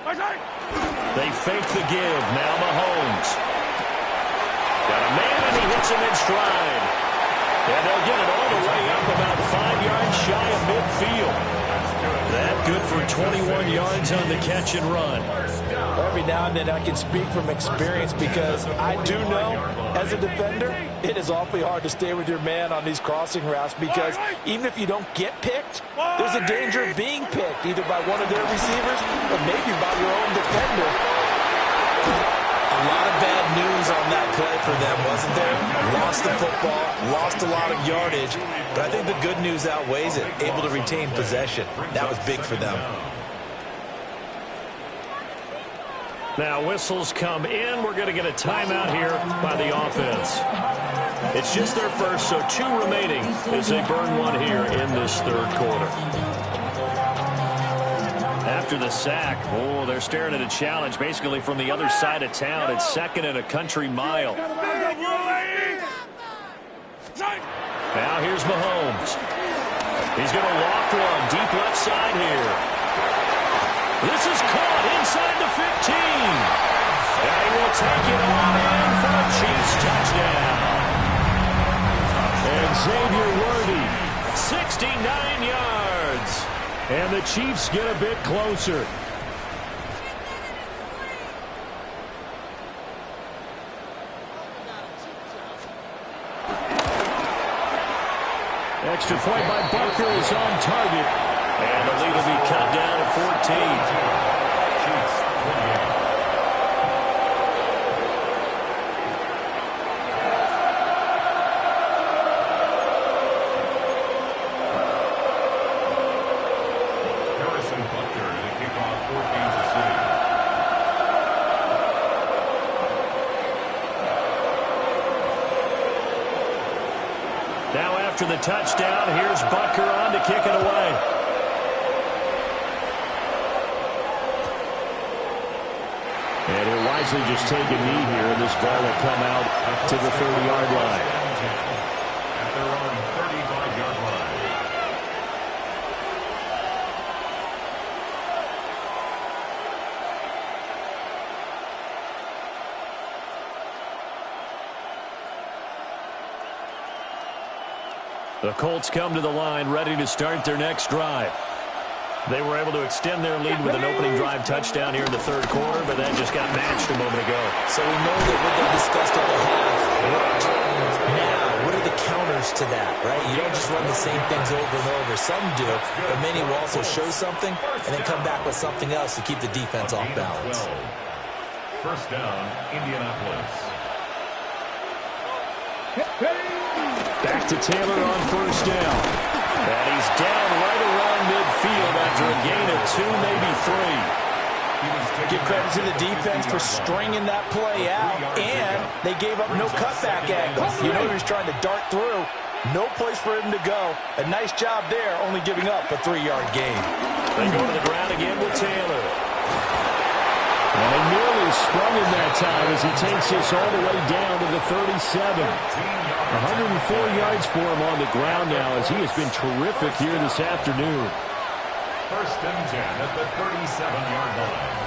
They fake the give. Now Mahomes. Got a man, and he hits him in stride. And they'll get it all the way up about 5 yards shy of midfield. That good for 21 yards on the catch and run. Every now and then I can speak from experience because I do know, as a defender, it is awfully hard to stay with your man on these crossing routes because even if you don't get picked, there's a danger of being picked, either by one of their receivers or maybe by your own defender. A lot of bad news on that play for them, wasn't there? Lost the football, lost a lot of yardage, but I think the good news outweighs it. Able to retain possession. That was big for them. Now whistles come in. We're going to get a timeout here by the offense. It's just their first, so 2 remaining as they burn one here in this third quarter. After the sack, oh, they're staring at a challenge basically from the other side of town. It's 2nd and a country mile. Now here's Mahomes. He's going to loft one deep left side here. This is caught inside the 15. And he will take it on in for a Chiefs touchdown. And Xavier Worthy, 69 yards. And the Chiefs get a bit closer. Extra point by Butker is on target. And the lead will be cut down to 14. After the touchdown, here's Butker on to kick it away. And he'll wisely just take a knee here, and this ball will come out to the 30-yard line. At their own 35-yard line. The Colts come to the line ready to start their next drive. They were able to extend their lead with an opening drive touchdown here in the third quarter, but that just got matched a moment ago. So we know that what they discussed at the half worked. Now, what are the counters to that, right? You don't just run the same things over and over. Some do, but many will also show something and then come back with something else to keep the defense off balance. First down, Indianapolis. Back to Taylor on first down. And he's down right around midfield after a gain of 2, maybe 3. Give credit to the defense for stringing that play out, and they gave up no cutback angle. You know he was trying to dart through. No place for him to go. A nice job there, only giving up a 3-yard gain. They go to the ground again with Taylor. And they nearly sprung him that time as he takes this all the way down to the 37. 104 yards for him on the ground now as he has been terrific here this afternoon. First and 10 at the 37-yard line.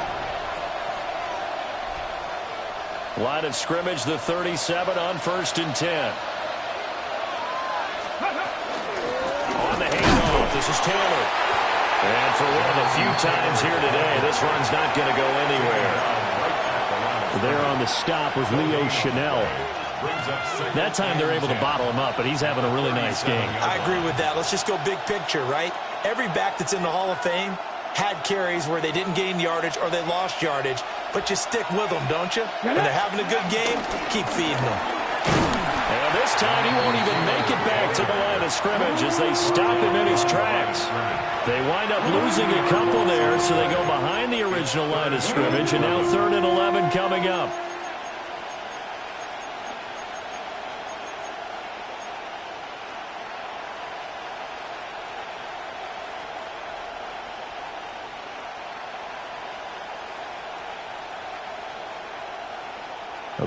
Line of scrimmage, the 37 on first and 10. On the handoff, this is Taylor. And for one of the few times here today, this run's not going to go anywhere. There on the stop was Leo Chanel. That time they're able to bottle him up, but he's having a really nice game. I agree with that. Let's just go big picture, right? Every back that's in the Hall of Fame had carries where they didn't gain yardage or they lost yardage, but you stick with them, don't you? When they're having a good game, keep feeding them. And this time he won't even make it back to the line of scrimmage as they stop him in his tracks. They wind up losing a couple there, so they go behind the original line of scrimmage, and now 3rd and 11 coming up.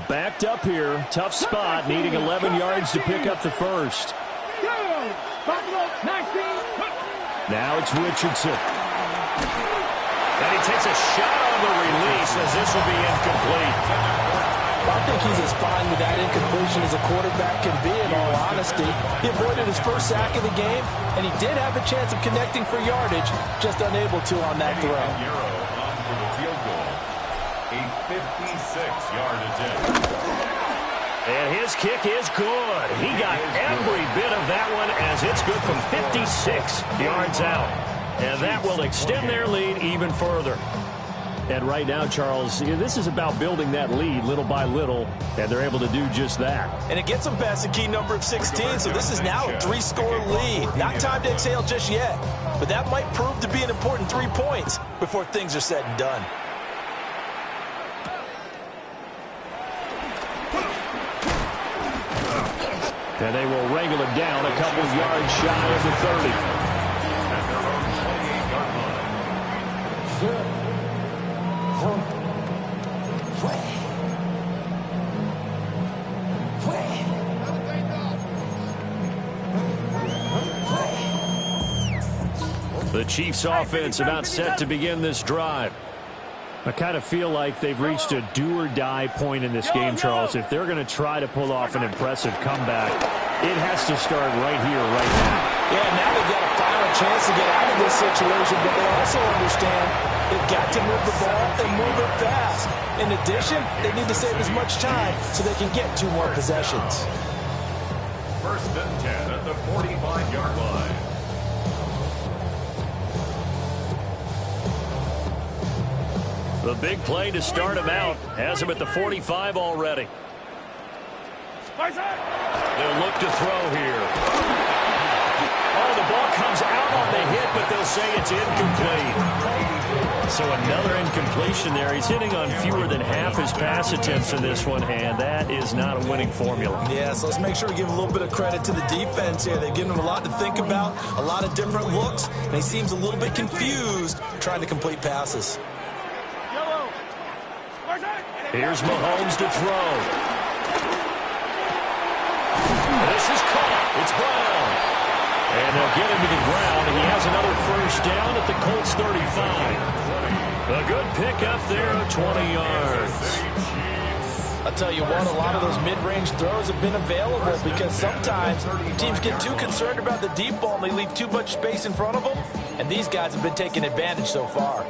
Backed up here, tough spot, needing 11 yards to pick up the first. Now it's Richardson. And he takes a shot on the release as this will be incomplete. I think he's as fine with that incompletion as a quarterback can be, in all honesty. He avoided his first sack of the game, and he did have a chance of connecting for yardage, just unable to on that throw. On for the field goal. A 56-yard attempt. And his kick is good. He got every bit of that one as it's good from 56 yards out. And that will extend their lead even further. And right now, Charles, this is about building that lead little by little, and they're able to do just that. And it gets them past the key number of 16, so this is now a 3-score lead. Not time to exhale just yet, but that might prove to be an important 3 points before things are said and done. And they will wrangle it down a couple of yards shy of the 30. At their own 28-yard line. The Chiefs offense about set to begin this drive. I kind of feel like they've reached a do-or-die point in this game, Charles. If they're going to try to pull off an impressive comeback, it has to start right here, right now. Yeah, now they've got a final chance to get out of this situation, but they also understand they've got to move the ball and move it fast. In addition, they need to save as much time so they can get 2 more possessions. First and 10 at the 45-yard line. The big play to start him out has him at the 45 already. They'll look to throw here. Oh, the ball comes out on the hit, but they'll say it's incomplete. So another incompletion there. He's hitting on fewer than half his pass attempts in this one, and that is not a winning formula. Yeah, so let's make sure we give a little bit of credit to the defense here. They've given him a lot to think about, a lot of different looks, and he seems a little bit confused trying to complete passes. Here's Mahomes to throw. This is caught. It's Brown. And they'll get him to the ground, and he has another first down at the Colts 35. A good pickup there of 20 yards. I'll tell you what, a lot of those mid-range throws have been available because sometimes teams get too concerned about the deep ball and they leave too much space in front of them, and these guys have been taking advantage so far.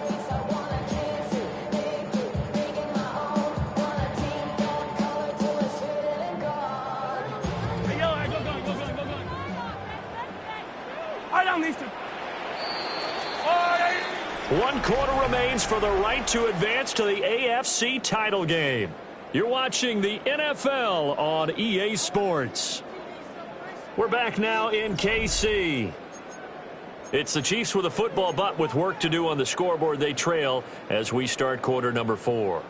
One quarter remains for the right to advance to the AFC title game. You're watching the NFL on EA Sports. We're back now in KC. It's the Chiefs with a football, but with work to do on the scoreboard. They trail as we start quarter number 4.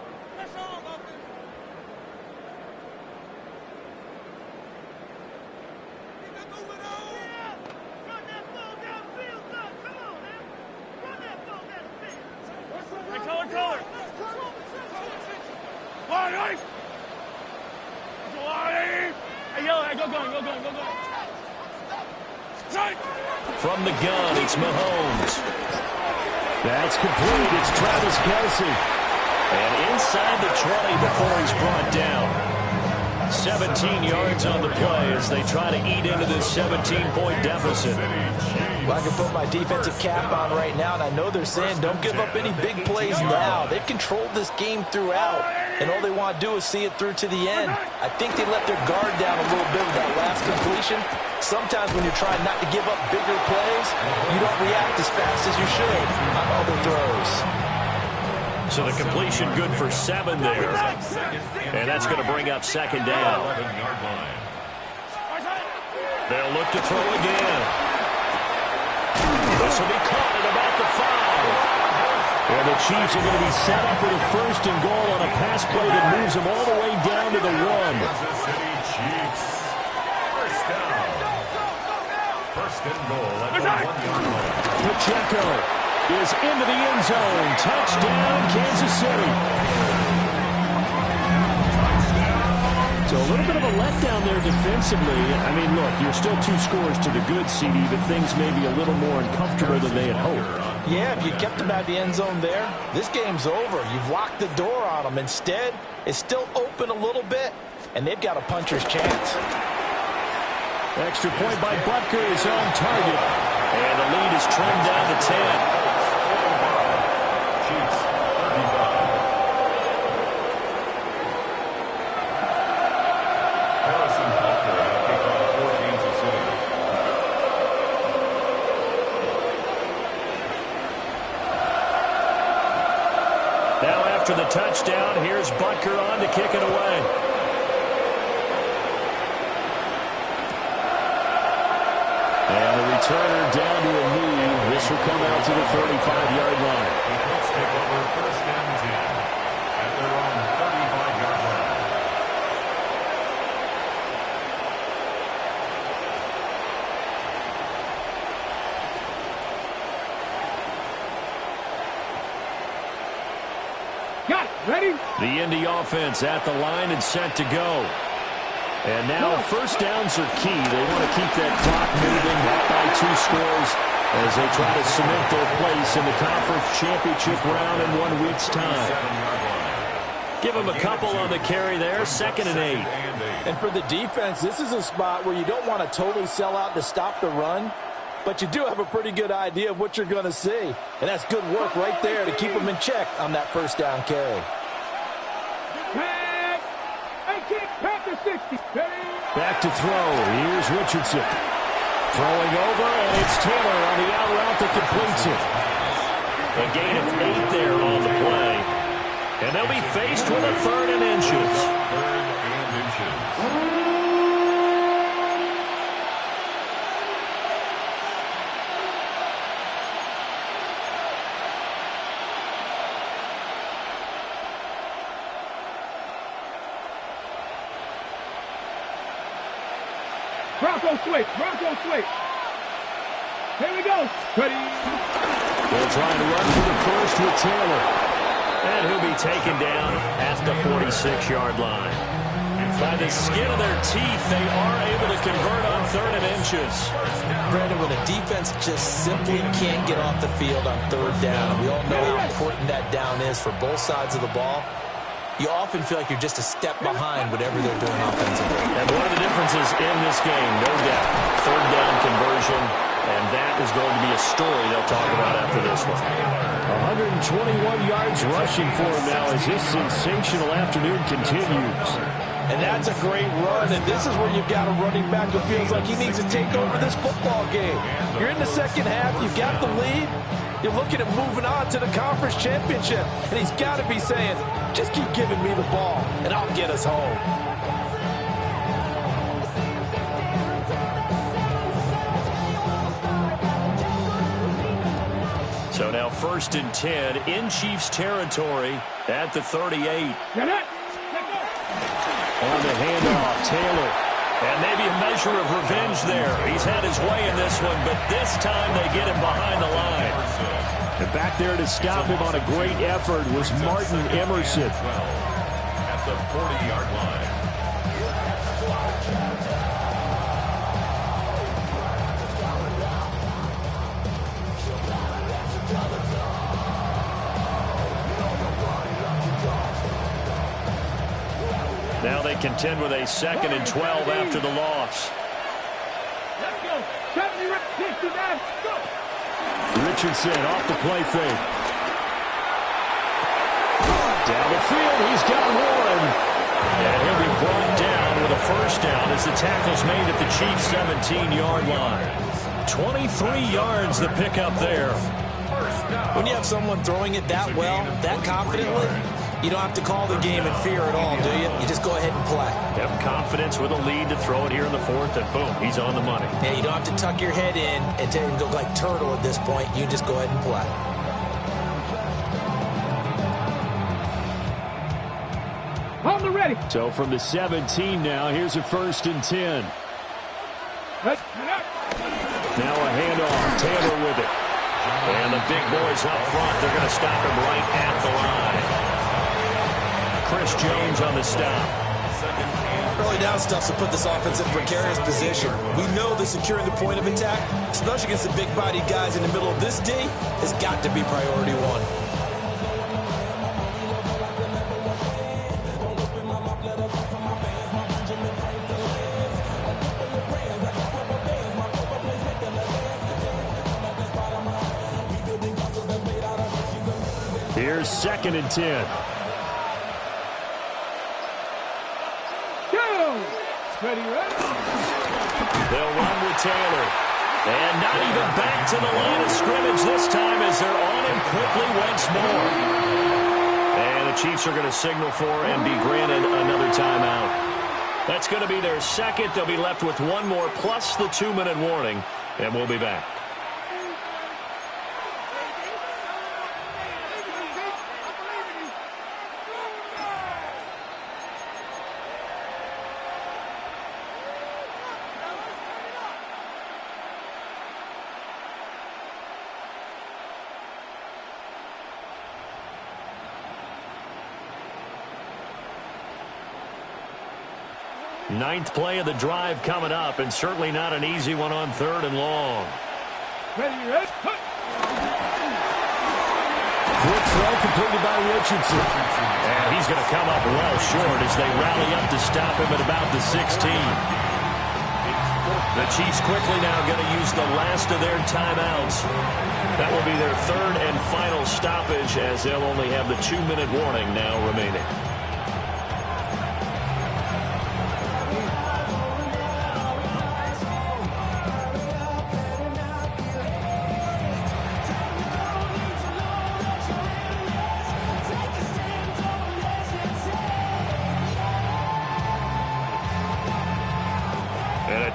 From the gun, it's Mahomes. That's complete. It's Travis Kelce. And inside the 20 before he's brought down. 17 yards on the play as they try to eat into this 17-point deficit. Well, I can put my defensive cap on right now, and I know they're saying don't give up any big plays now. They've controlled this game throughout, and all they want to do is see it through to the end. I think they let their guard down a little bit with that last completion. Sometimes when you're trying not to give up bigger plays, you don't react as fast as you should on other throws. So the completion good for 7 there. And that's going to bring up second down. They'll look to throw again. This will be caught at about the 5. And the Chiefs are going to be set up with a first and goal on a pass play that moves them all the way down to the 1. First and goal at the 1-yard line. Pacheco is into the end zone. Touchdown, Kansas City. So a little bit of a letdown there defensively. I mean, look, you're still 2 scores to the good, CD, but things may be a little more uncomfortable than they had hoped. Yeah, if you kept them at the end zone there, this game's over. You've locked the door on them. Instead, it's still open a little bit, and they've got a puncher's chance. Extra point by Butker is on target. And the lead is trimmed down to 10. Chiefs, 35. Harrison Butker at kickoff for Kansas City. Now after the touchdown, here's Butker on to kick it away. And the returner down to a knee. This will come out to the 35-yard line. Let's take over first and 10 at their own 35-yard line. Got it. Ready? The Indy offense at the line and set to go. And now first downs are key. They want to keep that clock moving, up by 2 scores, as they try to cement their place in the conference championship round in 1 week's time. Give them a couple on the carry there, 2nd and 8. And for the defense, this is a spot where you don't want to totally sell out to stop the run, but you do have a pretty good idea of what you're going to see. And that's good work right there to keep them in check on that first down carry. Back to throw. Here's Richardson. Throwing over, and it's Taylor on the out route that completes it. A gain of 8 there on the play. And they'll be faced with a 3rd and inches. 3rd and inches. Bronco switch. Bronco switch. Here we go. Ready. They'll try to run for the first with Taylor. And he'll be taken down at the 46-yard line. By the skin of their teeth, they are able to convert on 3rd and inches. Brandon, when a defense just simply can't get off the field on 3rd down, and we all know how important that down is for both sides of the ball, you often feel like you're just a step behind whatever they're doing offensively. And one of the differences in this game, no doubt, 3rd down conversion, and that is going to be a story they'll talk about after this one. 121 yards rushing for him now as this sensational afternoon continues. And that's a great run, and this is where you've got a running back who feels like he needs to take over this football game. You're in the second half, you've got the lead, you're looking at moving on to the conference championship, and he's got to be saying, just keep giving me the ball, and I'll get us home. So now 1st and 10 in Chiefs territory at the 38. On the handoff, Taylor. And maybe a measure of revenge there. He's had his way in this one, but this time they get him behind the line. And back there to stop him on a great effort was Martin Emerson. At the 40-yard line. Now they contend with a 2nd and 12 after the loss. Richardson off the play fake. Down the field, he's got one. And he'll be brought down with a first down as the tackle's made at the Chiefs' 17-yard line. 23 yards the pickup there. When you have someone throwing it that well, that confidently, you don't have to call the game in fear at all, do you? You just go ahead and play. Have confidence with a lead to throw it here in the 4th, and boom, he's on the money. Yeah, you don't have to tuck your head in and go like turtle at this point. You just go ahead and play. Hold the ready. So from the 17 now, here's a 1st and 10. Now a handoff, Taylor with it. And the big boys up front, they're going to stop him right at the line. Chris Jones on the stop. 2nd and early down stuff to put this offense in a precarious position. We know that securing the point of attack, especially against the big-bodied guys in the middle of this D, has got to be priority one. Here's 2nd and 10. They'll run with Taylor. And not even back to the line of scrimmage this time as they're on him quickly once more. And the Chiefs are going to signal for and be granted another timeout. That's going to be their second. They'll be left with one more plus the 2-minute warning. And we'll be back. Ninth play of the drive coming up, and certainly not an easy one on 3rd and long. Quick throw completed by Richardson. And he's going to come up well short as they rally up to stop him at about the 16. The Chiefs quickly now going to use the last of their timeouts. That will be their 3rd and final stoppage as they'll only have the 2-minute warning now remaining.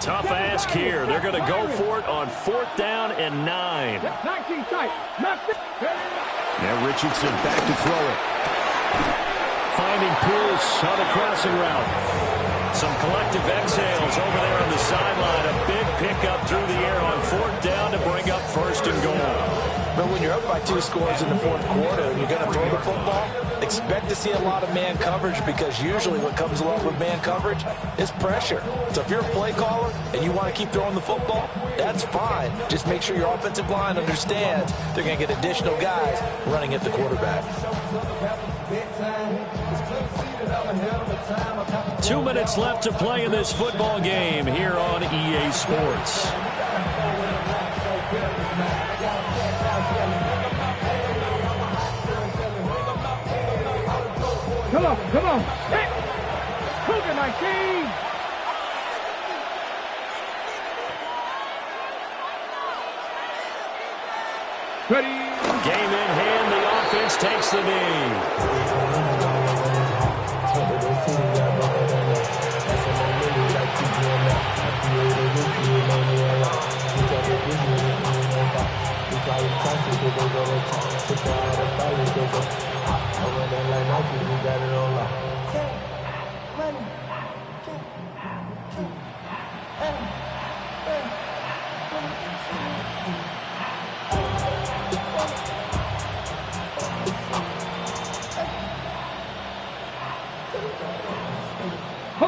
Tough ask here. They're going to go for it on 4th down and 9. Now Richardson back to throw it. Finding Pierce on a crossing route. Some collective exhales over there on the sideline. A big pickup through the air on 4th down to bring up 1st and goal. But when you're up by 2 scores in the 4th quarter and you're going to throw the football, expect to see a lot of man coverage because usually what comes along with man coverage is pressure. So if you're a play caller and you want to keep throwing the football, that's fine. Just make sure your offensive line understands they're going to get additional guys running at the quarterback. 2 minutes left to play in this football game here on EA Sports. Come on. Hey! Cougar 19! Ready? Game in hand. The offense takes the knee.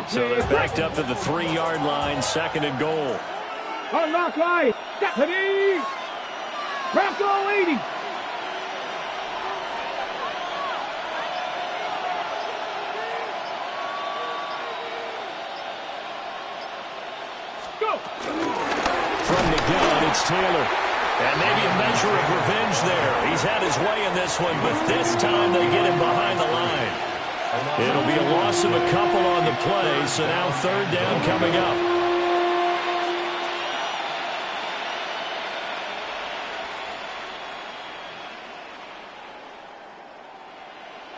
So they're backed up to the 3-yard line, 2nd and goal. Unlock line. Deputy. Bronco 80. Go. From the gun, it's Taylor. And maybe a measure of revenge there. He's had his way in this one, but this time they get him behind the line. It'll be a loss of a couple on the play, so now 3rd down coming up.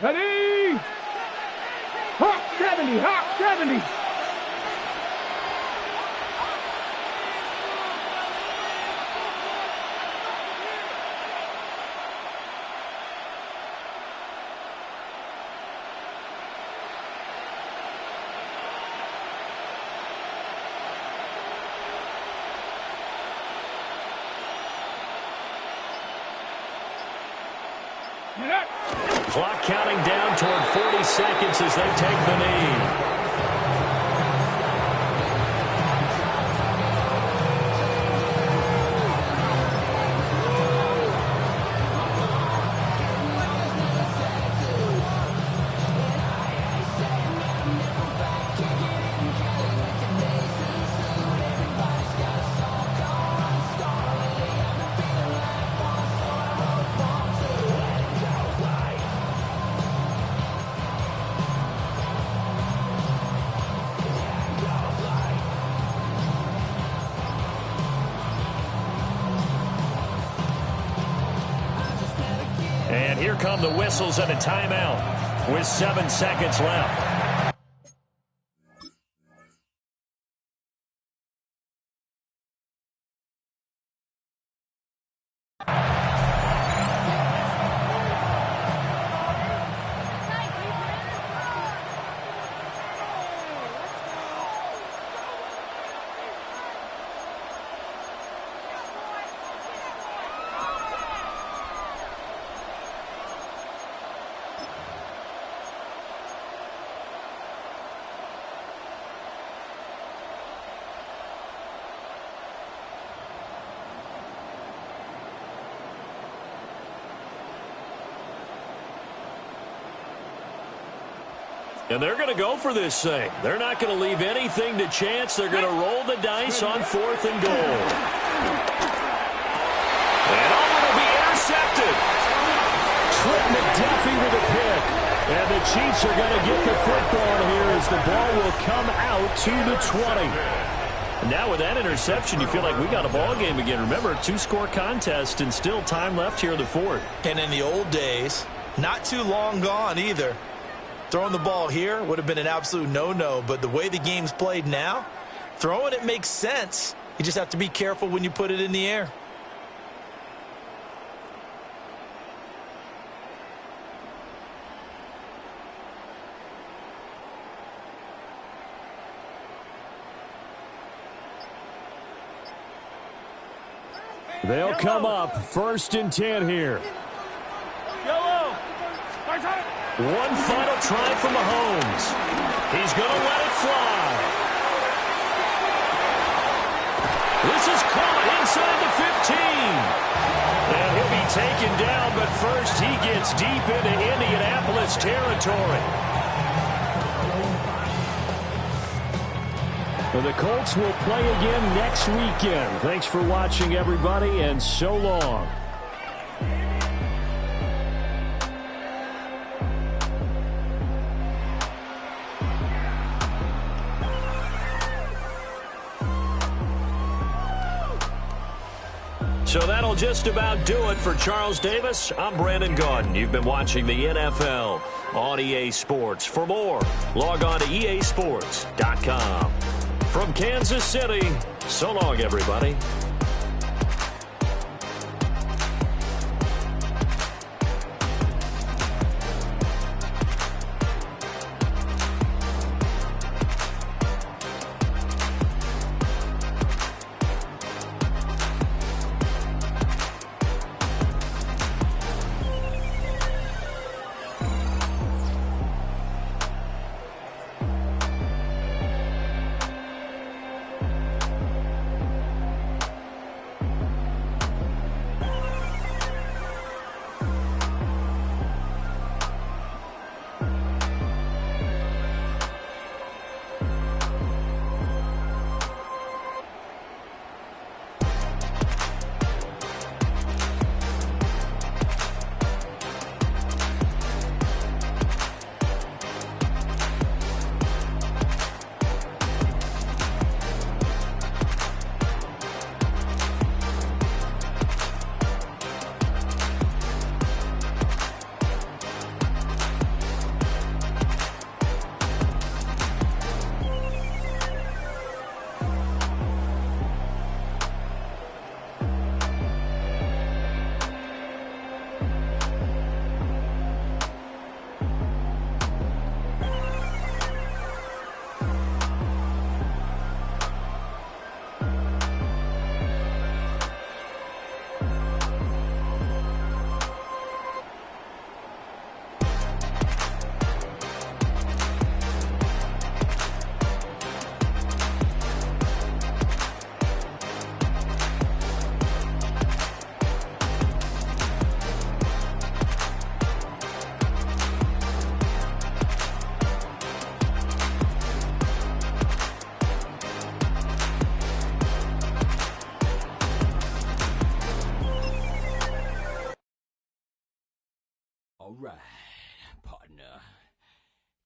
Ready? Hawk 70, Hawk 70. Clock counting down toward 40 seconds as they take the knee. And here come the whistles and a timeout with 7 seconds left. And they're going to go for this thing. They're not going to leave anything to chance. They're going to roll the dice on 4th and goal. And it'll be intercepted. Trent McDuffie with a pick. And the Chiefs are going to get the football here as the ball will come out to the 20. And now with that interception, you feel like we got a ball game again. Remember, 2-score contest and still time left here in the 4th. And in the old days, not too long gone either. Throwing the ball here would have been an absolute no-no, but the way the game's played now, throwing it makes sense. You just have to be careful when you put it in the air. They'll come up 1st and 10 here. Yellow. One final try from Mahomes. He's going to let it fly. This is caught inside the 15. And he'll be taken down, but first he gets deep into Indianapolis territory. Well, the Colts will play again next weekend. Thanks for watching, everybody, and so long. So that'll just about do it for Charles Davis. I'm Brandon Gaudin. You've been watching the NFL on EA Sports. For more, log on to easports.com. From Kansas City, so long, everybody.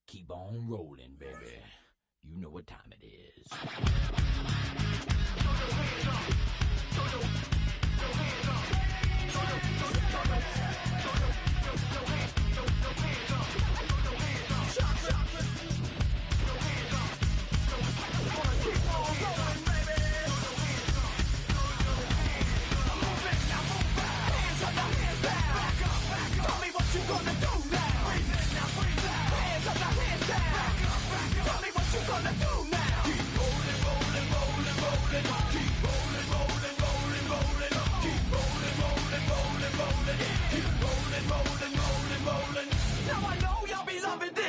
Keep on rolling, baby. You know what time it is. you gonna do now? Breathe in, now breathe out. Hands up, now hands down. Back up, back up. Tell me what you gonna do now? Keep rolling, rolling, rolling, rolling. Keep rolling, rolling, rolling, rolling. Keep rolling, rolling, rolling, rolling. Keep rolling, rolling, rolling, rolling. Now I know y'all be loving this.